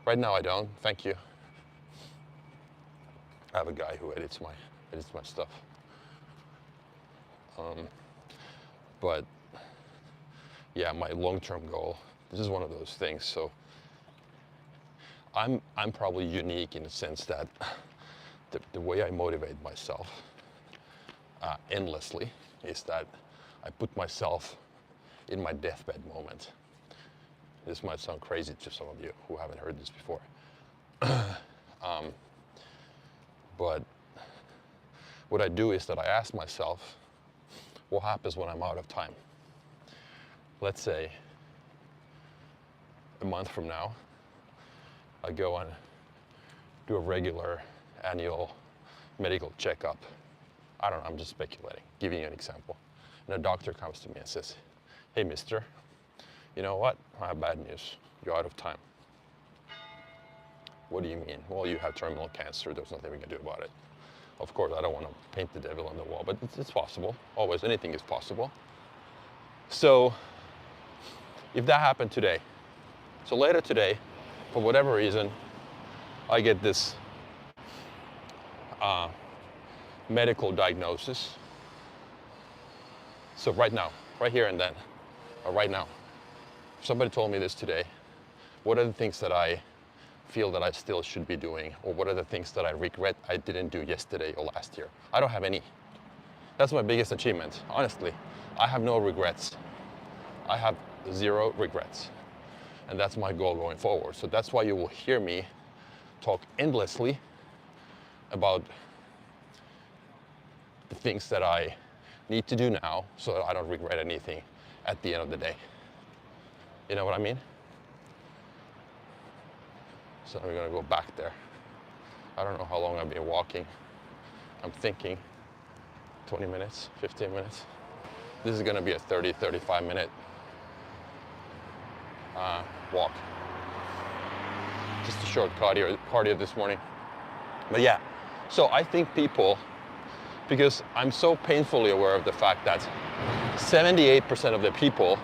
Right now I don't, thank you. I have a guy who edits my stuff. But yeah, my long-term goal, this is one of those things. So I'm probably unique in the sense that the way I motivate myself endlessly is that I put myself in my deathbed moment. This might sound crazy to some of you who haven't heard this before. But what I do is that I ask myself, what happens when I'm out of time? Let's say a month from now, I go and do a regular annual medical checkup. I don't know, I'm just speculating, giving you an example. And a doctor comes to me and says, hey, mister, you know what? I have bad news. You're out of time. What do you mean? Well, you have terminal cancer. There's nothing we can do about it. Of course, I don't want to paint the devil on the wall, but it's possible. Always, anything is possible. So if that happened today, so later today, for whatever reason, I get this medical diagnosis. So right now, right here and then, or right now, if somebody told me this today, what are the things that I feel that I still should be doing, or what are the things that I regret I didn't do yesterday or last year? I don't have any. That's my biggest achievement, honestly. I have no regrets. I have 0 regrets. And that's my goal going forward. So that's why you will hear me talk endlessly about the things that I need to do now so that I don't regret anything at the end of the day. You know what I mean? So we're gonna go back there. I don't know how long I've been walking. I'm thinking 20 minutes, 15 minutes. This is gonna be a 30, 35 minute walk. Just a short cardio this morning. But yeah, so I think people, because I'm so painfully aware of the fact that 78% of the people,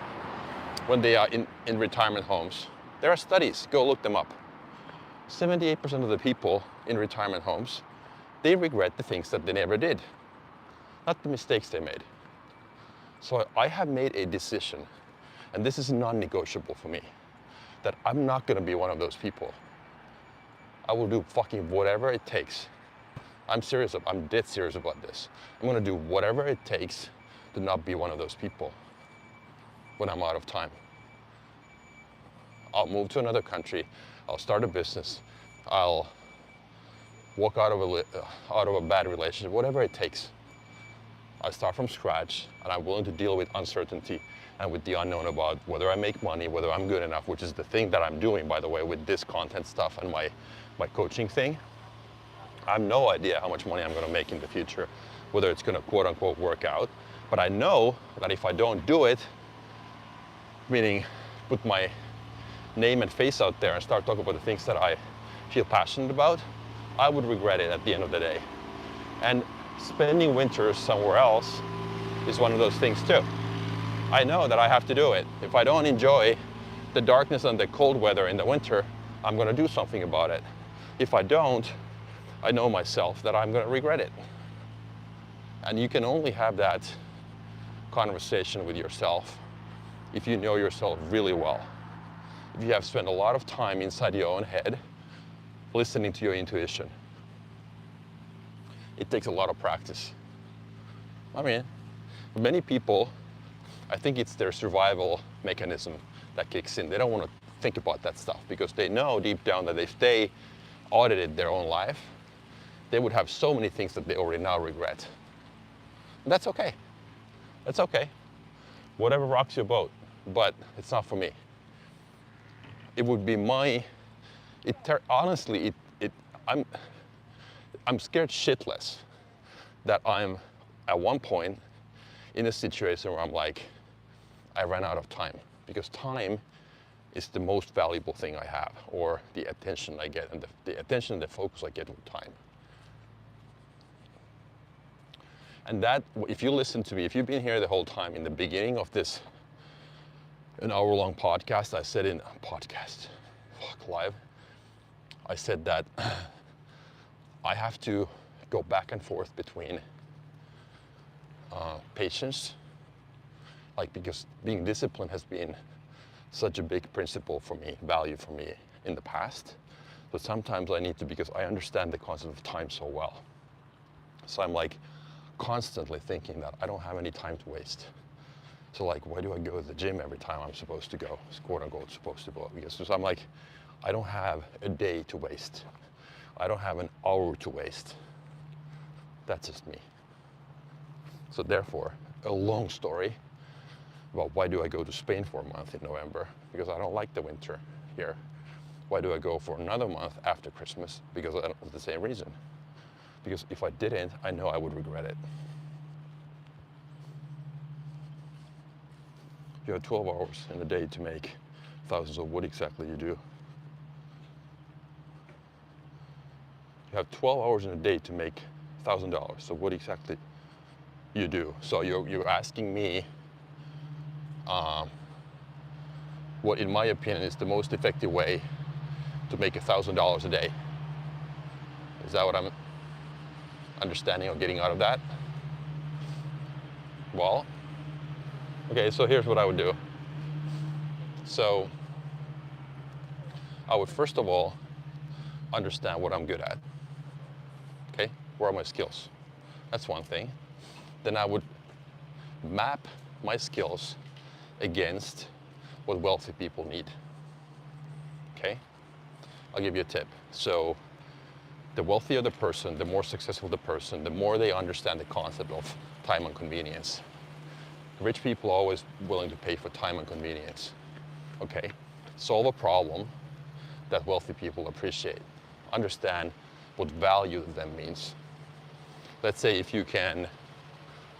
when they are in retirement homes, there are studies, go look them up. 78% of the people in retirement homes, they regret the things that they never did, not the mistakes they made. So I have made a decision, and this is non-negotiable for me, that I'm not gonna be one of those people. I will do fucking whatever it takes. I'm dead serious about this. I'm gonna do whatever it takes to not be one of those people when I'm out of time. I'll move to another country, I'll start a business, I'll walk out of a bad relationship, whatever it takes. I start from scratch, and I'm willing to deal with uncertainty and with the unknown about whether I make money, whether I'm good enough, which is the thing that I'm doing, by the way, with this content stuff and my coaching thing. I have no idea how much money I'm gonna make in the future, whether it's gonna quote unquote work out. But I know that if I don't do it, meaning put my name and face out there and start talking about the things that I feel passionate about, I would regret it at the end of the day. And spending winters somewhere else is one of those things too. I know that I have to do it. If I don't enjoy the darkness and the cold weather in the winter, I'm gonna do something about it. If I don't, I know myself that I'm gonna regret it. And you can only have that conversation with yourself if you know yourself really well. If you have spent a lot of time inside your own head, listening to your intuition. It takes a lot of practice. I mean, for many people, I think it's their survival mechanism that kicks in. They don't want to think about that stuff because they know deep down that if they audited their own life, they would have so many things that they already now regret. And that's okay. That's okay. Whatever rocks your boat, but it's not for me. It would be my honestly, I'm scared shitless that I'm at one point in a situation where I'm like, I ran out of time, because time is the most valuable thing I have, or the attention I get, and the attention and the focus I get with time. And that, if you listen to me, if you've been here the whole time, in the beginning of this an hour-long podcast, I said live, I said that I have to go back and forth between patience, like, because being disciplined has been such a big principle for me, value for me in the past. But sometimes I need to, because I understand the concept of time so well. So I'm like constantly thinking that I don't have any time to waste. So like, why do I go to the gym every time I'm supposed to go, quote unquote supposed to go? Because I'm like, I don't have a day to waste. I don't have an hour to waste. That's just me. So therefore, a long story about why do I go to Spain for a month in November? Because I don't like the winter here. Why do I go for another month after Christmas? Because of the same reason. Because if I didn't, I know I would regret it. You have 12 hours in a day to make thousands of what exactly you do. You have 12 hours in a day to make $1,000. So what exactly you do? So you're asking me what, in my opinion, is the most effective way to make $1,000 a day. Is that what I'm understanding or getting out of that? Well, okay, so here's what I would do. So I would first of all understand what I'm good at. Okay, where are my skills? That's one thing. Then I would map my skills against what wealthy people need. Okay, I'll give you a tip. So the wealthier the person, the more successful the person, the more they understand the concept of time and convenience. Rich people are always willing to pay for time and convenience. Okay, solve a problem that wealthy people appreciate. Understand what value to them means. Let's say if you can,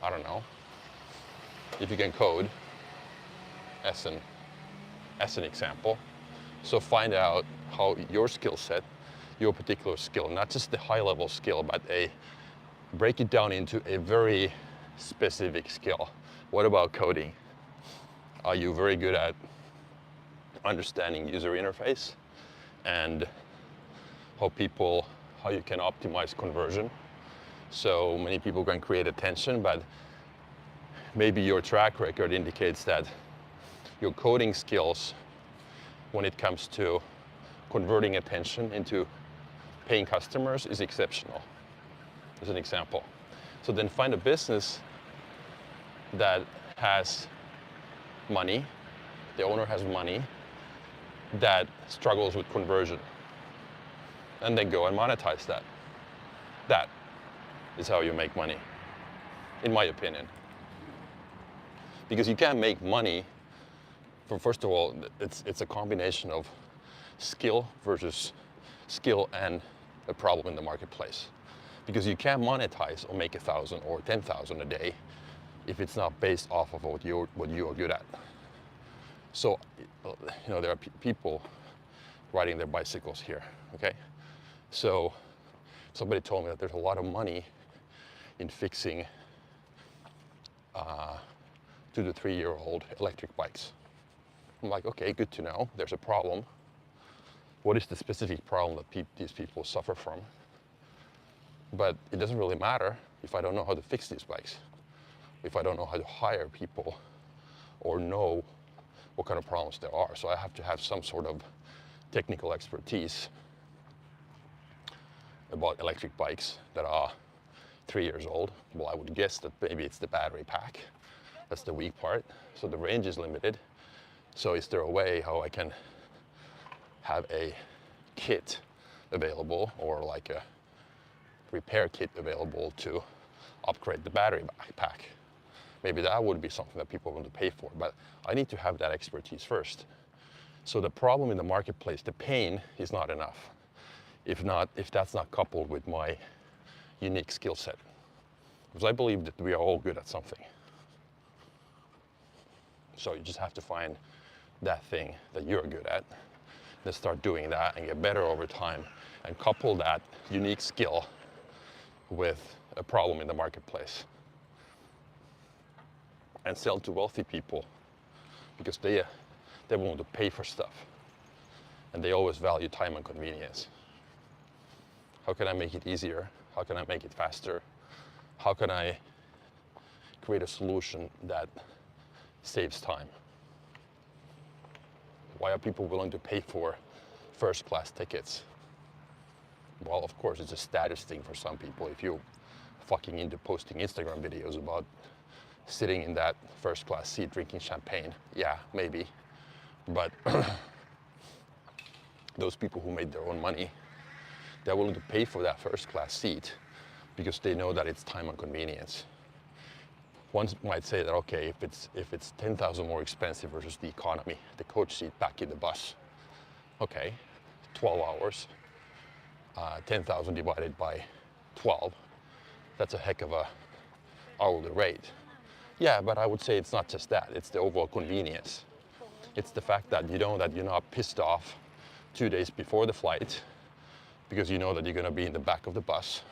I don't know, if you can code, as an example. So find out how your skill set, your particular skill, not just the high level skill, but break it down into a very specific skill. What about coding? Are you very good at understanding user interface and how you can optimize conversion? So many people can create attention, but maybe your track record indicates that your coding skills, when it comes to converting attention into paying customers, is exceptional, as an example. So then find a business that has money, the owner has money, that struggles with conversion, and then go and monetize that. That is how you make money, in my opinion. Because you can't make money from, first of all, it's a combination of skill versus skill and a problem in the marketplace. Because you can't monetize or make 1,000 or 10,000 a day if it's not based off of what you are good at. So, there are people riding their bicycles here, okay? So somebody told me that there's a lot of money in fixing 2 to 3 year old electric bikes. I'm like, okay, good to know. There's a problem. What is the specific problem that these people suffer from? But it doesn't really matter if I don't know how to fix these bikes, if I don't know how to hire people or know what kind of problems there are. So I have to have some sort of technical expertise about electric bikes that are 3 years old. Well, I would guess that maybe it's the battery pack. That's the weak part. So the range is limited. So is there a way how I can have a kit available, or like a repair kit available to upgrade the battery pack? Maybe that would be something that people want to pay for, but I need to have that expertise first. So the problem in the marketplace, the pain is not enough. If that's not coupled with my unique skill set. Because I believe that we are all good at something. So you just have to find that thing that you're good at, then start doing that and get better over time, and couple that unique skill with a problem in the marketplace. And sell to wealthy people, because they want to pay for stuff. And they always value time and convenience. How can I make it easier? How can I make it faster? How can I create a solution that saves time? Why are people willing to pay for first-class tickets? Well, of course, it's a status thing for some people. If you're fucking into posting Instagram videos about sitting in that first-class seat drinking champagne, yeah, maybe. But those people who made their own money, they're willing to pay for that first-class seat because they know that it's time and convenience. One might say that, okay, if it's 10,000 more expensive versus the economy, the coach seat back in the bus, okay, 12 hours, 10,000 divided by 12, that's a heck of a hourly rate. Yeah, but I would say it's not just that, it's the overall convenience. It's the fact that you know that you're not pissed off 2 days before the flight because you know that you're going to be in the back of the bus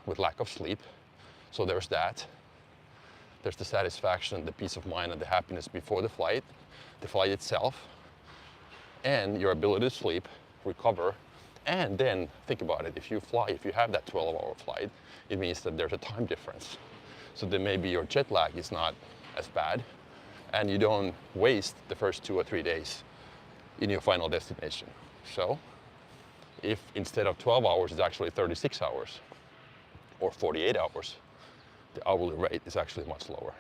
with lack of sleep. So there's that. There's the satisfaction, the peace of mind, and the happiness before the flight itself, and your ability to sleep, recover, and then think about it. If you have that 12-hour flight, it means that there's a time difference. So then maybe your jet lag is not as bad, and you don't waste the first 2 or 3 days in your final destination. So if instead of 12 hours, it's actually 36 hours or 48 hours, the hourly rate is actually much lower.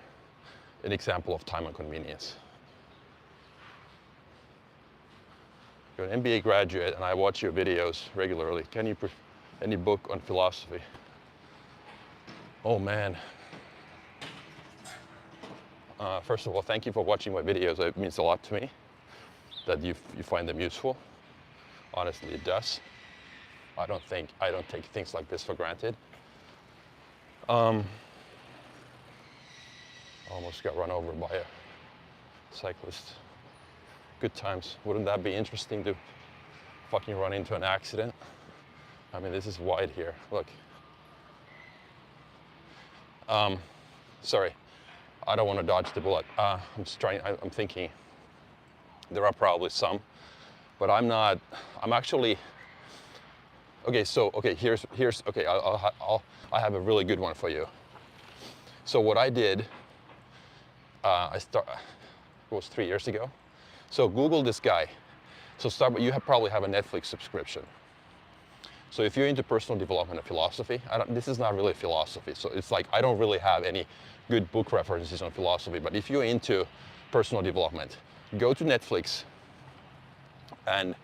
An example of time and convenience. You're an MBA graduate and I watch your videos regularly. Can you any book on philosophy? Oh man. First of all, thank you for watching my videos. It means a lot to me that you find them useful. Honestly, it does. I don't take things like this for granted. Almost got run over by a cyclist. Good times. Wouldn't that be interesting to fucking run into an accident? I mean, this is wide here. Look. Sorry, I don't want to dodge the bullet. I'm thinking there are probably some, but I'm actually, okay, I have a really good one for you. So what I did, it was 3 years ago. So Google this guy. So you probably have a Netflix subscription. So if you're into personal development and philosophy, this is not really philosophy. So it's like, I don't really have any good book references on philosophy, but if you're into personal development, go to Netflix and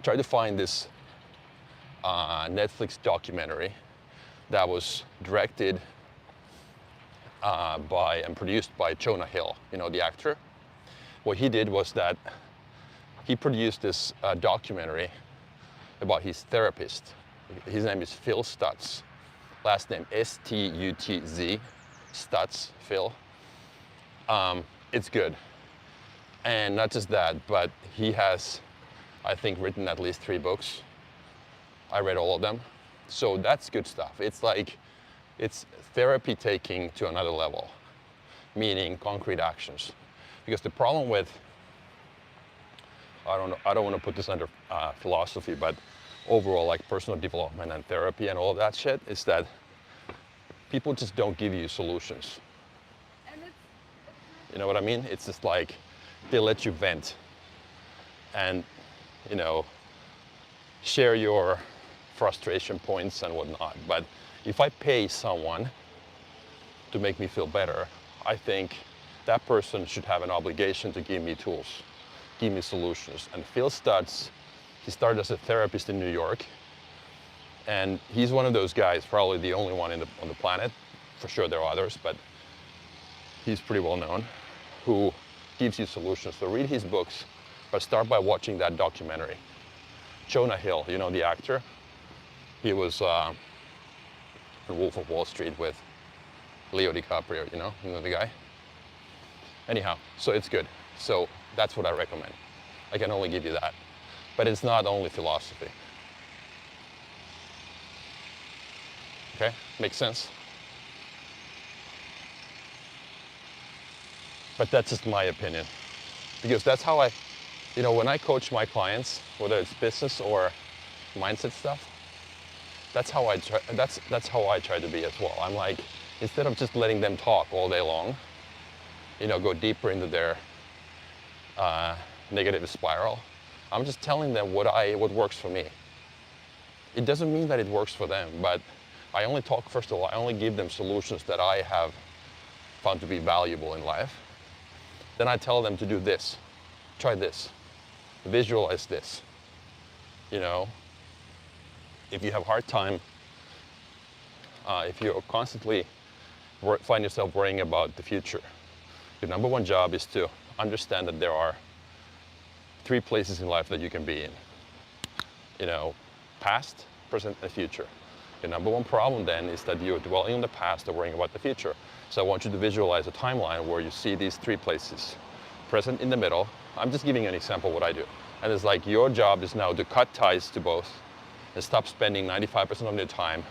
try to find this Netflix documentary that was directed by and produced by Jonah Hill, the actor. What he did was that he produced this documentary about his therapist. His name is Phil Stutz. Last name S-T-U-T-Z, Stutz, Phil. It's good. And not just that, but he has, I think, written at least 3 books. I read all of them. So that's good stuff. It's like, it's therapy taking to another level, meaning concrete actions. Because the problem with, I don't want to put this under philosophy, but overall, like personal development and therapy and all that shit, is that people just don't give you solutions. You know what I mean? It's just like they let you vent and, share your frustration points and whatnot. But if I pay someone to make me feel better, I think that person should have an obligation to give me tools, give me solutions. And Phil Stutz, he started as a therapist in New York, and he's one of those guys, probably the only one on the planet. For sure there are others, but he's pretty well known, who gives you solutions. So read his books, but start by watching that documentary. Jonah Hill, you know the actor? He was in Wolf of Wall Street with Leo DiCaprio, you know the guy? Anyhow, so it's good. So that's what I recommend. I can only give you that. But it's not only philosophy. Okay, makes sense? But that's just my opinion. Because that's how I, when I coach my clients, whether it's business or mindset stuff, that's how I try, that's how I try to be as well. I'm like, instead of just letting them talk all day long, go deeper into their negative spiral, I'm just telling them what works for me. It doesn't mean that it works for them, but I only talk, first of all, I only give them solutions that I have found to be valuable in life. Then I tell them to do this, try this, visualize this. If you have a hard time, if you constantly find yourself worrying about the future, your number one job is to understand that there are 3 places in life that you can be in. Past, present, and future. Your number one problem then is that you're dwelling on the past or worrying about the future. So I want you to visualize a timeline where you see these 3 places. Present in the middle. I'm just giving you an example of what I do. And it's like your job is now to cut ties to both and stop spending 95% of your time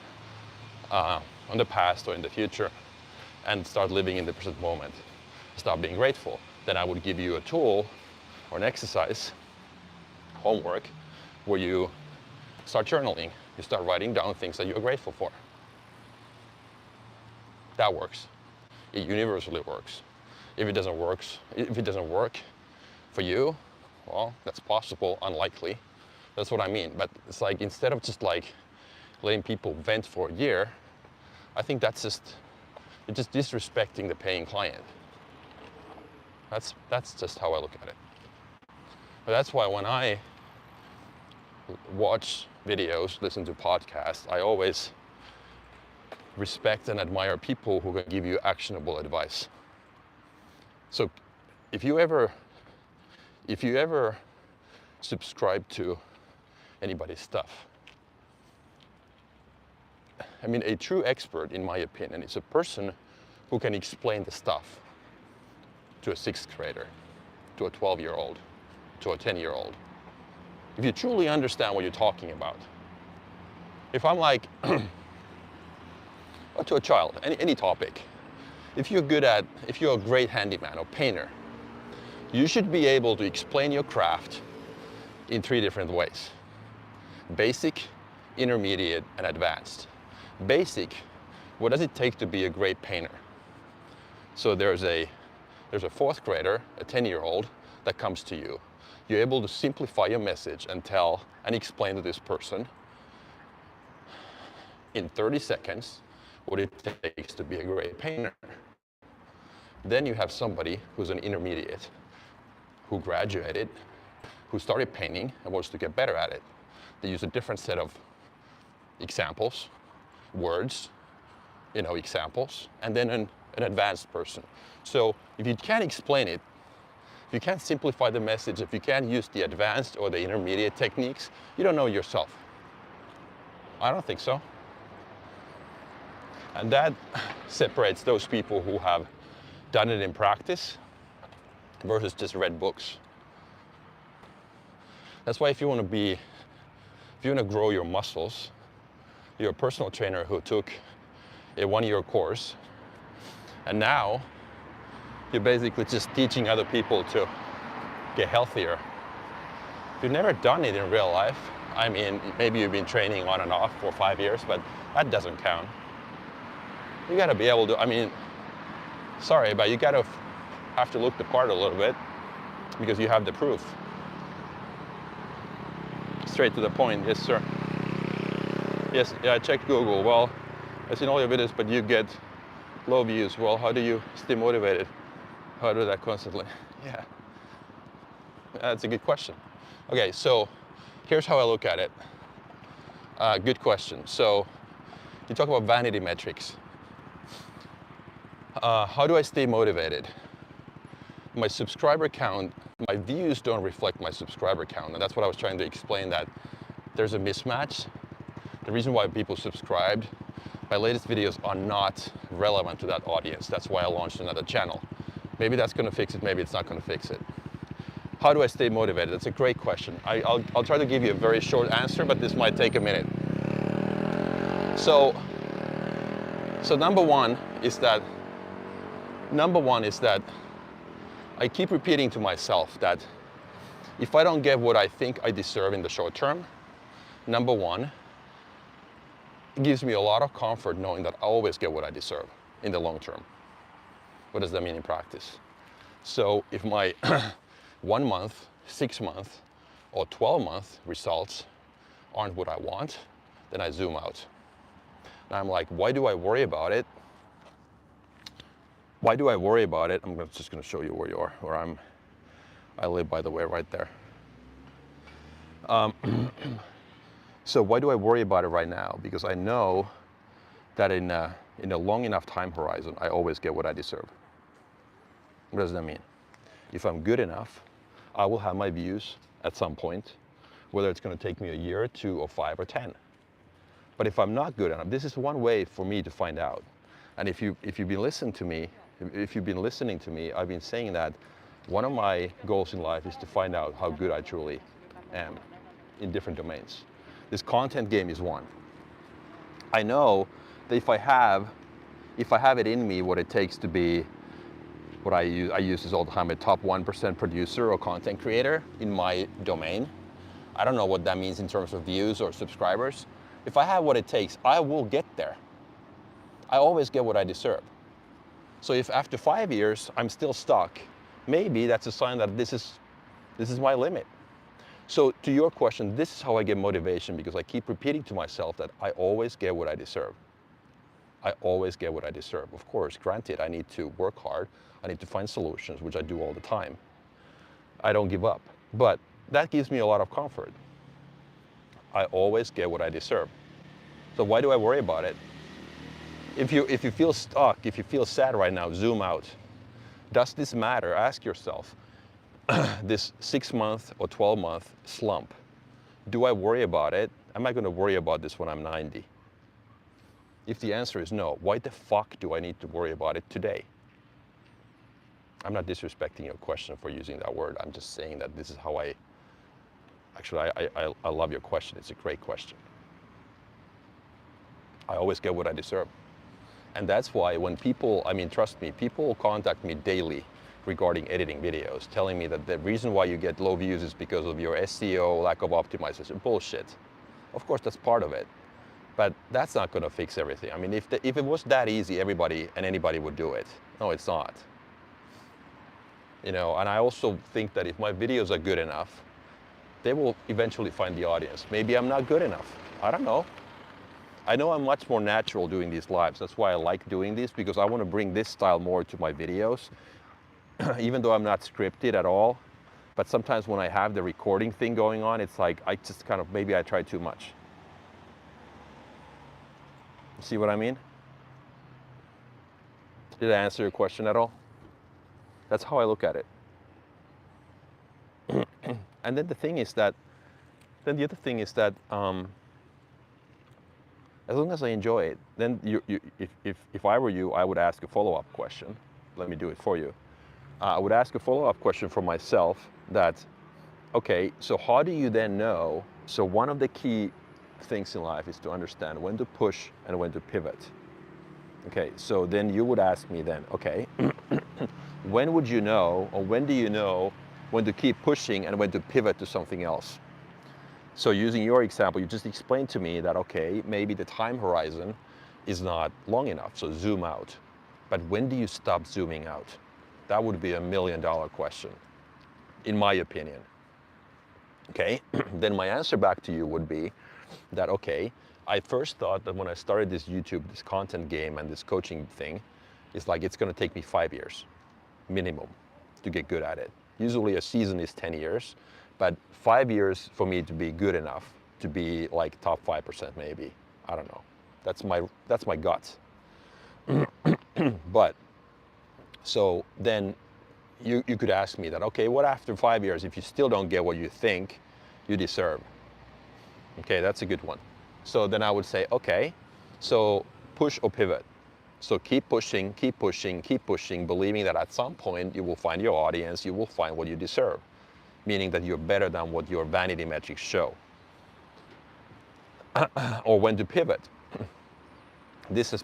on the past or in the future and start living in the present moment. Stop being grateful. Then I would give you a tool or an exercise, homework, where you start journaling. You start writing down things that you're grateful for. That works. It universally works. If it doesn't work for you, well, that's possible, unlikely. That's what I mean. But it's like, instead of just like letting people vent for a year, I think you're just disrespecting the paying client. That's just how I look at it. But that's why when I watch videos, listen to podcasts, I always respect and admire people who can give you actionable advice. So if you ever subscribe to anybody's stuff, a true expert, in my opinion, is a person who can explain the stuff to a 6th grader, to a 12-year-old, to a 10-year-old. If you truly understand what you're talking about. If I'm like, or to a child, any topic, if you're a great handyman or painter, you should be able to explain your craft in 3 different ways. Basic, intermediate, and advanced. Basic, what does it take to be a great painter? So there's a 4th grader, a 10-year-old, that comes to you. You're able to simplify your message and tell and explain to this person in 30 seconds what it takes to be a great painter. Then you have somebody who's an intermediate, who graduated, who started painting and wants to get better at it. They use a different set of examples, words, examples, and then an advanced person. So if you can't explain it, if you can't simplify the message, if you can't use the advanced or the intermediate techniques, you don't know yourself. I don't think so. And that separates those people who have done it in practice versus just read books. That's why if you want to grow your muscles, you're a personal trainer who took a 1-year course, and now you're basically just teaching other people to get healthier. If you've never done it in real life, maybe you've been training on and off for 5 years, but that doesn't count. You gotta be able to, sorry, but you gotta have to look the part a little bit because you have the proof. Straight to the point, yes sir. Yes, yeah, I checked Google. Well, I've seen all your videos, but you get low views. Well, how do you stay motivated? How do that constantly? Yeah, that's a good question. Okay, so here's how I look at it. Good question. So you talk about vanity metrics. How do I stay motivated? my subscriber count, my views don't reflect my subscriber count. And that's what I was trying to explain, that there's a mismatch. The reason why people subscribed, my latest videos are not relevant to that audience. That's why I launched another channel. Maybe that's going to fix it, maybe it's not going to fix it. How do I stay motivated? That's a great question. I'll try to give you a very short answer, but this might take a minute. So number one is that I keep repeating to myself that if I don't get what I think I deserve in the short term, number one, it gives me a lot of comfort knowing that I always get what I deserve in the long term. What does that mean in practice? So if my 1 month, 6 month, or 12 month results aren't what I want, then I zoom out. And I'm like, why do I worry about it? Why do I worry about it? I'm just going to show you where you are, where I live, by the way, right there. So why do I worry about it right now? Because I know that in a long enough time horizon, I always get what I deserve. What does that mean? If I'm good enough, I will have my views at some point, whether it's going to take me a year or 2 or 5 or 10. But if I'm not good enough, this is one way for me to find out. And if you've been listening to me, I've been saying that one of my goals in life is to find out how good I truly am in different domains. This content game is one. I know that if I have it in me what it takes to be what I use this all the time, a top 1% producer or content creator in my domain. I don't know what that means in terms of views or subscribers. If I have what it takes, I will get there. I always get what I deserve. So if after 5 years I'm still stuck, maybe that's a sign that this is my limit. So to your question, this is how I get motivation, because I keep repeating to myself that I always get what I deserve. I always get what I deserve. Of course, granted, I need to work hard. I need to find solutions, which I do all the time. I don't give up. But that gives me a lot of comfort. I always get what I deserve. So why do I worry about it? If you feel stuck, if you feel sad right now, zoom out. Does this matter? Ask yourself, this 6-month or 12-month slump, do I worry about it? Am I going to worry about this when I'm 90? If the answer is no, why the fuck do I need to worry about it today? I'm not disrespecting your question for using that word. I'm just saying that this is how I love your question. It's a great question. I always get what I deserve. And that's why when people, trust me, people contact me daily regarding editing videos, telling me that the reason why you get low views is because of your SEO, lack of optimization. Bullshit. Of course, that's part of it. But that's not going to fix everything. If it was that easy, everybody and anybody would do it. No, it's not. And I also think that if my videos are good enough, they will eventually find the audience. Maybe I'm not good enough. I don't know. I know I'm much more natural doing these lives. That's why I like doing this, because I want to bring this style more to my videos, even though I'm not scripted at all. But sometimes when I have the recording thing going on, it's like I just maybe I try too much. See what I mean? Did I answer your question at all? That's how I look at it. And then the other thing is that, as long as I enjoy it, then if I were you, I would ask a follow-up question. Let me do it for you. I would ask a follow-up question for myself that, okay, so how do you then know? So one of the key things in life is to understand when to push and when to pivot. Okay, so then you would ask me then, okay, when would you know, or when do you know when to keep pushing and when to pivot to something else? So using your example, you just explained to me that, okay, maybe the time horizon is not long enough, so zoom out. But when do you stop zooming out? That would be $1 million question, in my opinion. Okay, then my answer back to you would be that, okay, I first thought that when I started this YouTube, this content game and this coaching thing, it's like it's going to take me 5 years, minimum, to get good at it. Usually a season is 10 years, but 5 years for me to be good enough to be like top 5% maybe. I don't know. That's my guts. But so then you could ask me that, okay, what after 5 years if you still don't get what you think you deserve? Okay, that's a good one. So then I would say, okay, so push or pivot. So keep pushing, keep pushing, keep pushing, believing that at some point you will find your audience, you will find what you deserve, meaning that you're better than what your vanity metrics show. Or when to pivot.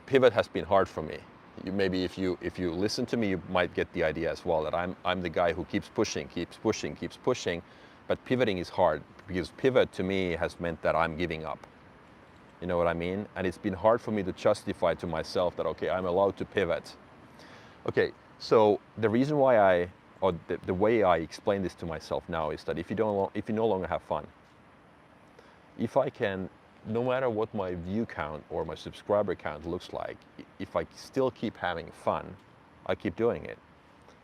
Pivot has been hard for me. Maybe if you listen to me, you might get the idea as well that I'm the guy who keeps pushing, keeps pushing, keeps pushing. But pivoting is hard because pivot to me has meant that I'm giving up. You know what I mean? And it's been hard for me to justify to myself that, okay, I'm allowed to pivot. Okay, so the reason why the way I explain this to myself now is that if you no longer have fun, if I can, no matter what my view count or my subscriber count looks like, if I still keep having fun, I keep doing it.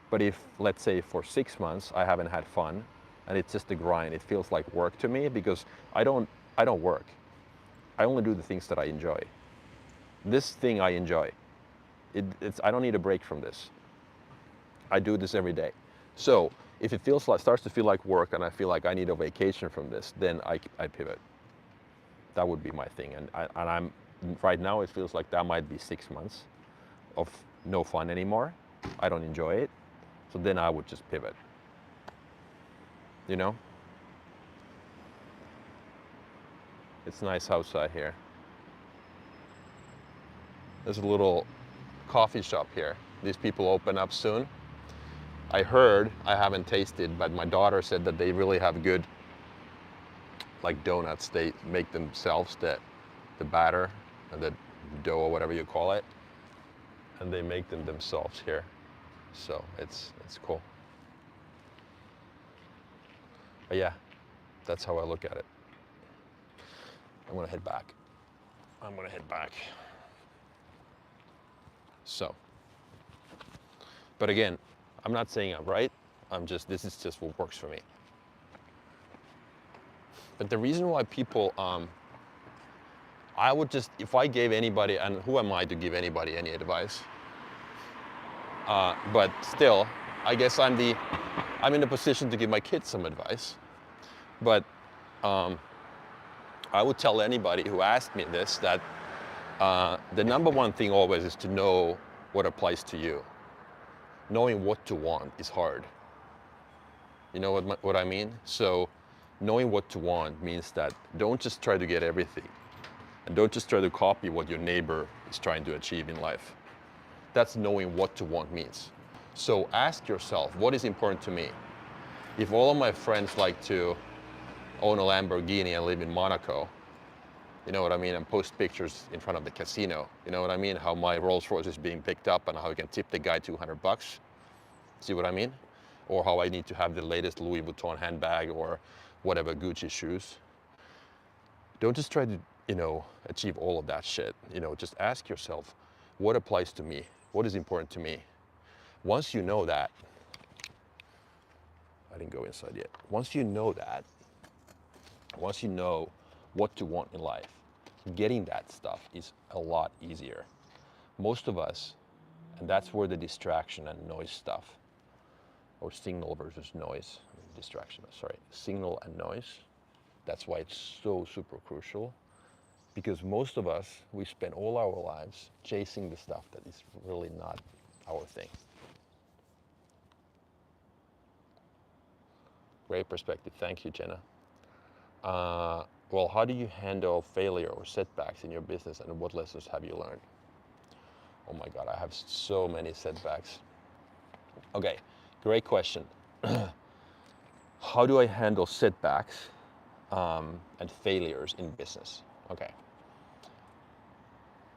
But if, let's say, for 6 months I haven't had fun and it's just a grind, it feels like work to me because I don't work. I only do the things that I enjoy. This thing I enjoy. I don't need a break from this. I do this every day. So if it starts to feel like work and I feel like I need a vacation from this, then I pivot. That would be my thing. And I'm right now it feels like that might be 6 months of no fun anymore. I don't enjoy it. So then I would just pivot. You know? It's nice outside here. There's a little coffee shop here. These people open up soon. I heard, I haven't tasted, but my daughter said that they really have good, like donuts. They make themselves the batter and the dough or whatever you call it, and they make them themselves here. So it's cool. But yeah, that's how I look at it. I'm gonna head back. So, but again, I'm not saying I'm right. This is just what works for me. But the reason why people, I would just, if I gave anybody, and who am I to give anybody any advice? But still, I guess I'm in a position to give my kids some advice. But I would tell anybody who asked me this that the number one thing always is to know what applies to you. Knowing what to want is hard. You know what I mean? So knowing what to want means that don't just try to get everything. And don't just try to copy what your neighbor is trying to achieve in life. That's knowing what to want means. So ask yourself, what is important to me? If all of my friends like to own a Lamborghini and live in Monaco, you know what I mean, and post pictures in front of the casino, you know what I mean, how my Rolls Royce is being picked up and how I can tip the guy $200. See what I mean? Or how I need to have the latest Louis Vuitton handbag or whatever Gucci shoes. Don't just try to, achieve all of that shit. Just ask yourself, what applies to me? What is important to me? Once you know that, I didn't go inside yet. Once you know that, once you know what to want in life, getting that stuff is a lot easier. Most of us, and that's where the distraction and noise stuff, or signal versus noise, signal and noise, that's why it's so super crucial. Because most of us, we spend all our lives chasing the stuff that is really not our thing. Great perspective. Thank you, Jenna. Well, how do you handle failure or setbacks in your business, and what lessons have you learned? Oh my God, I have so many setbacks. Okay, great question. How do I handle setbacks and failures in business? Okay.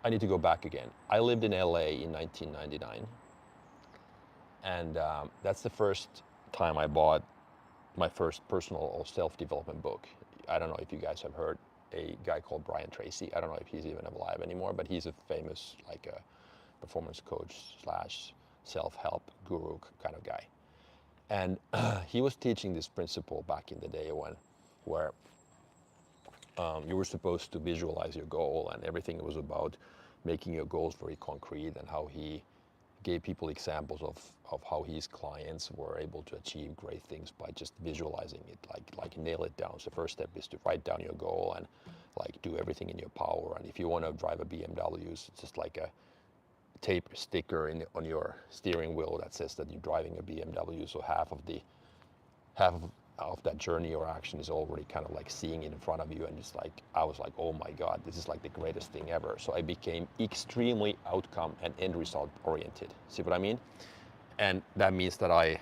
I need to go back again. I lived in LA in 1999, and that's the first time I bought my first personal or self-development book. I don't know if you guys have heard a guy called Brian Tracy. I don't know if he's even alive anymore, but he's a famous performance coach / self-help guru kind of guy. And he was teaching this principle back in the day where you were supposed to visualize your goal, and everything was about making your goals very concrete, and how he gave people examples of how his clients were able to achieve great things by just visualizing it, like nail it down. So the first step is to write down your goal and like do everything in your power. And if you want to drive a BMW, it's just like a tape sticker on your steering wheel that says that you're driving a BMW. So half of that journey or action is already kind of like seeing it in front of you, and just like I was like, oh my God, this is like the greatest thing ever. So I became extremely outcome and end result oriented. See what I mean? And that means that I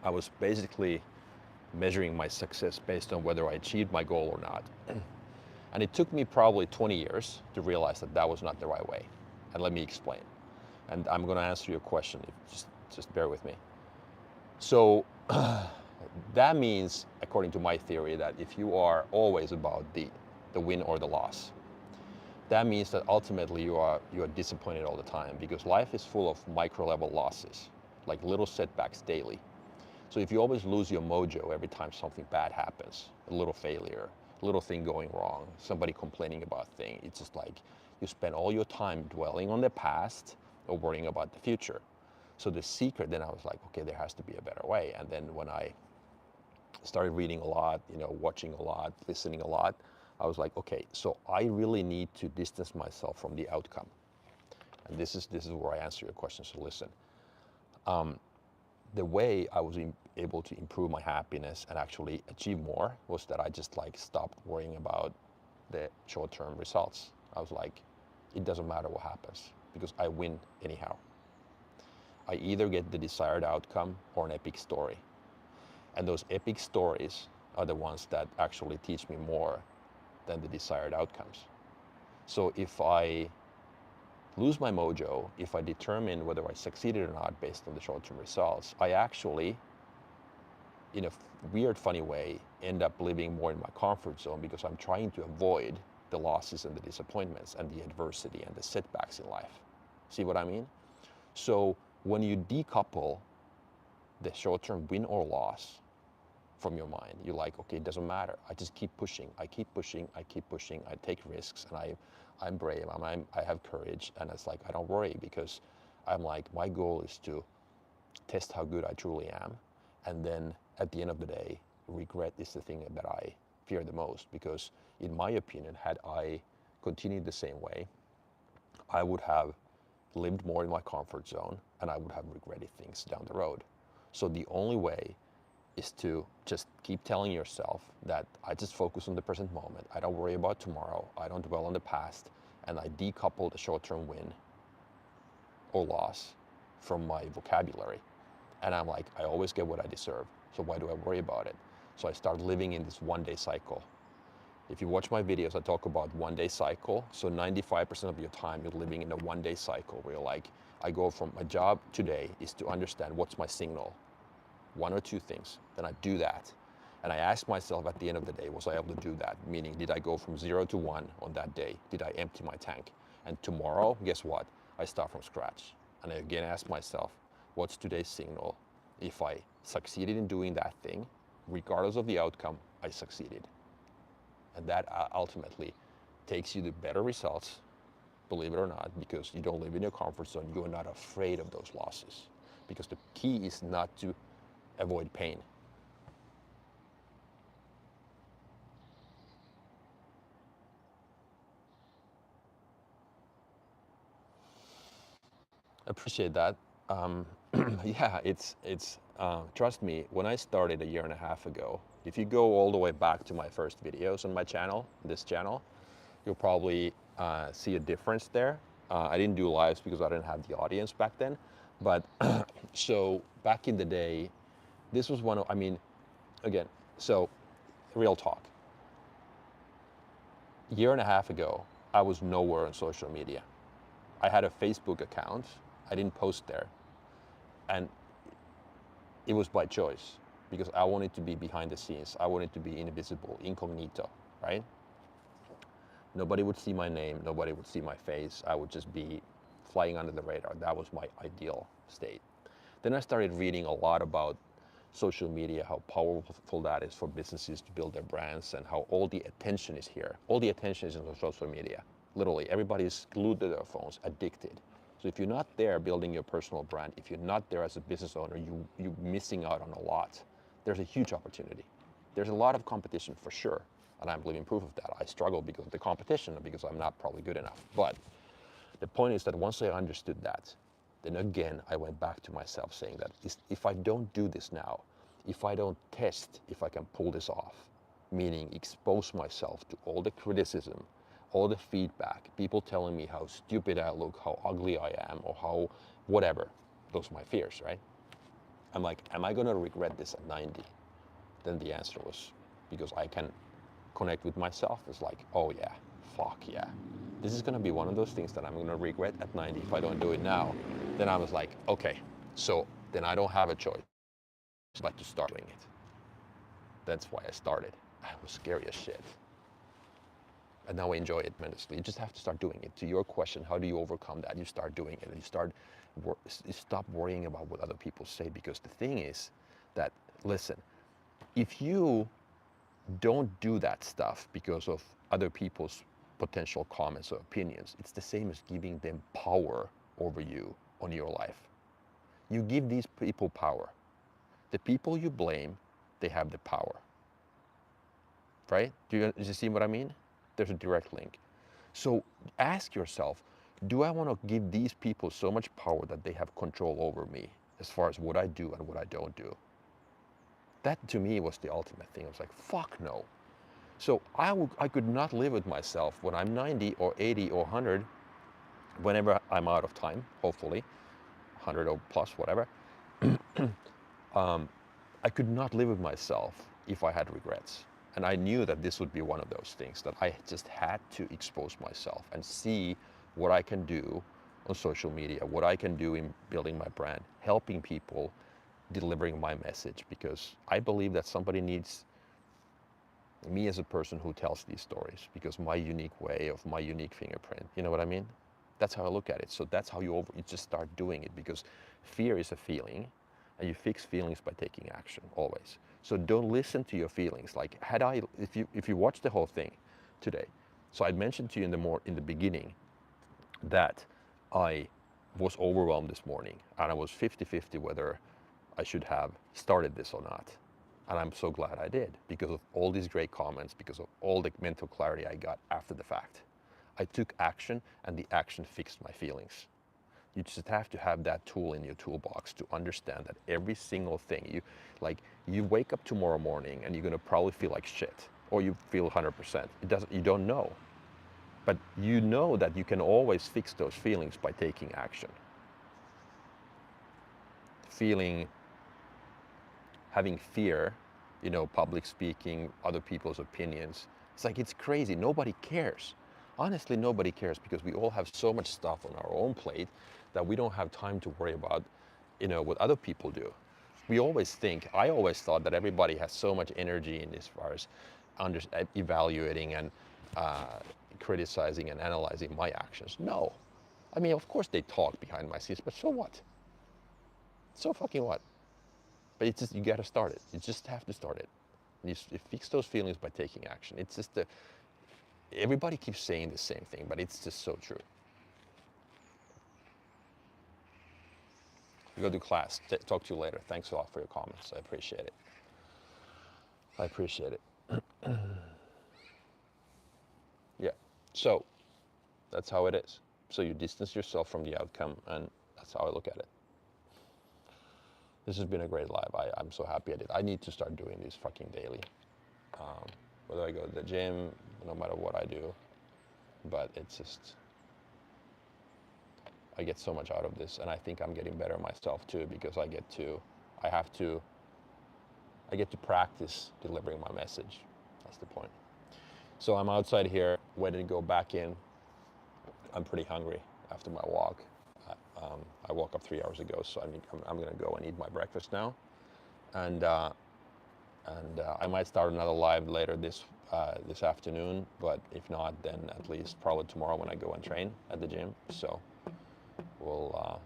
was basically measuring my success based on whether I achieved my goal or not. And it took me probably 20 years to realize that that was not the right way. And let me explain. And I'm going to answer your question. Just bear with me. So that means, according to my theory, that if you are always about the win or the loss, that means that ultimately you are disappointed all the time, because life is full of micro level losses, like little setbacks daily. So if you always lose your mojo every time something bad happens, a little failure, a little thing going wrong, somebody complaining about a thing, it's just like you spend all your time dwelling on the past or worrying about the future. So the secret, then I was like, okay, there has to be a better way. And then when I started reading a lot, watching a lot, listening a lot, I was like, okay, so I really need to distance myself from the outcome. And this is where I answer your question. So listen, the way I was able to improve my happiness and actually achieve more was that I just like stopped worrying about the short-term results. I was like, it doesn't matter what happens because I win anyhow. I either get the desired outcome or an epic story. And those epic stories are the ones that actually teach me more than the desired outcomes. So if I lose my mojo, if I determine whether I succeeded or not based on the short-term results, I actually, in a weird, funny way, end up living more in my comfort zone because I'm trying to avoid the losses and the disappointments and the adversity and the setbacks in life. See what I mean? So when you decouple the short-term win or loss from your mind, you're like, okay, it doesn't matter. I just keep pushing. I keep pushing. I keep pushing. I take risks, and I'm brave. I have courage, and it's like I don't worry because I'm like, my goal is to test how good I truly am, and then at the end of the day, regret is the thing that I fear the most, because in my opinion, had I continued the same way, I would have lived more in my comfort zone, and I would have regretted things down the road. So the only way is to just keep telling yourself that I just focus on the present moment. I don't worry about tomorrow. I don't dwell on the past, and I decouple the short-term win or loss from my vocabulary. And I'm like, I always get what I deserve. So why do I worry about it? So I start living in this one-day cycle. If you watch my videos, I talk about one-day cycle. So 95% of your time you're living in a one-day cycle where you're like, I go from my job today is to understand what's my signal. One or two things. Then I do that. And I ask myself at the end of the day, was I able to do that? Meaning, did I go from 0 to 1 on that day? Did I empty my tank? And tomorrow, guess what? I start from scratch. And I again ask myself, what's today's signal? If I succeeded in doing that thing, regardless of the outcome, I succeeded. And that ultimately takes you to better results, believe it or not, because you don't live in your comfort zone. You're not afraid of those losses. Because the key is not to avoid pain. Appreciate that. Yeah, it's trust me, when I started a year and a half ago, if you go all the way back to my first videos on my channel, this channel, you'll probably see a difference there. I didn't do lives because I didn't have the audience back then. But so back in the day, this was one of, again, so real talk. A year and a half ago, I was nowhere on social media. I had a Facebook account. I didn't post there. And it was by choice because I wanted to be behind the scenes. I wanted to be invisible, incognito, right? Nobody would see my name. Nobody would see my face. I would just be flying under the radar. That was my ideal state. Then I started reading a lot about social media, how powerful that is for businesses to build their brands, and how all the attention is here. All the attention is on social media. Literally, everybody's glued to their phones, addicted. So if you're not there building your personal brand, if you're not there as a business owner, you're missing out on a lot. There's a huge opportunity. There's a lot of competition for sure, and I'm living proof of that. I struggle because of the competition and because I'm not probably good enough. But the point is that once I understood that, then again, I went back to myself saying that if I don't do this now, if I don't test if I can pull this off, meaning expose myself to all the criticism, all the feedback, people telling me how stupid I look, how ugly I am, or how whatever, those are my fears, right? I'm like, am I gonna regret this at 90? Then the answer was, because I can connect with myself, it's like, oh yeah, fuck yeah. This is gonna be one of those things that I'm gonna regret at 90 if I don't do it now. Then I was like, okay, so then I don't have a choice but to start doing it. That's why I started. It was scary as shit. And now I enjoy it tremendously. You just have to start doing it. To your question, how do you overcome that? You start doing it and you stop worrying about what other people say, because the thing is that, listen, if you don't do that stuff because of other people's potential comments or opinions, it's the same as giving them power over you on your life. You give these people power. The people you blame, they have the power. Right? Do you see what I mean? There's a direct link. So ask yourself, do I want to give these people so much power that they have control over me as far as what I do and what I don't do? That to me was the ultimate thing. I was like, fuck no. So I could not live with myself when I'm 90 or 80 or 100, whenever I'm out of time, hopefully, 100 or plus, whatever. I could not live with myself if I had regrets. And I knew that this would be one of those things that I just had to expose myself and see what I can do on social media, what I can do in building my brand, helping people, delivering my message, because I believe that somebody needs me as a person who tells these stories, because my unique way of my unique fingerprint, you know what I mean? That's how I look at it. So that's how you just start doing it, because fear is a feeling and you fix feelings by taking action always. So don't listen to your feelings. Like if you watch the whole thing today, so I mentioned to you in the beginning that I was overwhelmed this morning and I was 50-50 whether I should have started this or not. And I'm so glad I did, because of all these great comments, because of all the mental clarity I got after the fact. I took action and the action fixed my feelings. You just have to have that tool in your toolbox to understand that every single thing, you wake up tomorrow morning and you're gonna probably feel like shit, or you feel 100%. You don't know. But you know that you can always fix those feelings by taking action. Having fear, public speaking, other people's opinions, it's crazy. Nobody cares. Honestly, nobody cares, because we all have so much stuff on our own plate that we don't have time to worry about, what other people do. I always thought that everybody has so much energy in as far as evaluating and criticizing and analyzing my actions. No. I mean, of course they talk behind my scenes, but so what? So fucking what? But it's just, you gotta start it. You just have to start it. You fix those feelings by taking action. It's just everybody keeps saying the same thing, but it's just so true. Go to class. Talk to you later. Thanks a lot for your comments. I appreciate it. I appreciate it. Yeah. So that's how it is. So you distance yourself from the outcome, and that's how I look at it. This has been a great live. I'm so happy I did. I need to start doing these fucking daily. Whether I go to the gym, no matter what I do. But it's just, I get so much out of this, and I think I'm getting better myself too, because I get to practice delivering my message. That's the point. So I'm outside here, waiting to go back in. I'm pretty hungry after my walk. I woke up 3 hours ago, so I'm gonna go and eat my breakfast now, and I might start another live later this afternoon. But if not, then at least probably tomorrow when I go and train at the gym. So we'll.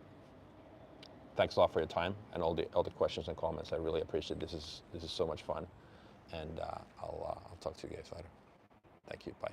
Thanks a lot for your time and all the questions and comments. I really appreciate it. This is so much fun, and I'll talk to you guys later. Thank you. Bye.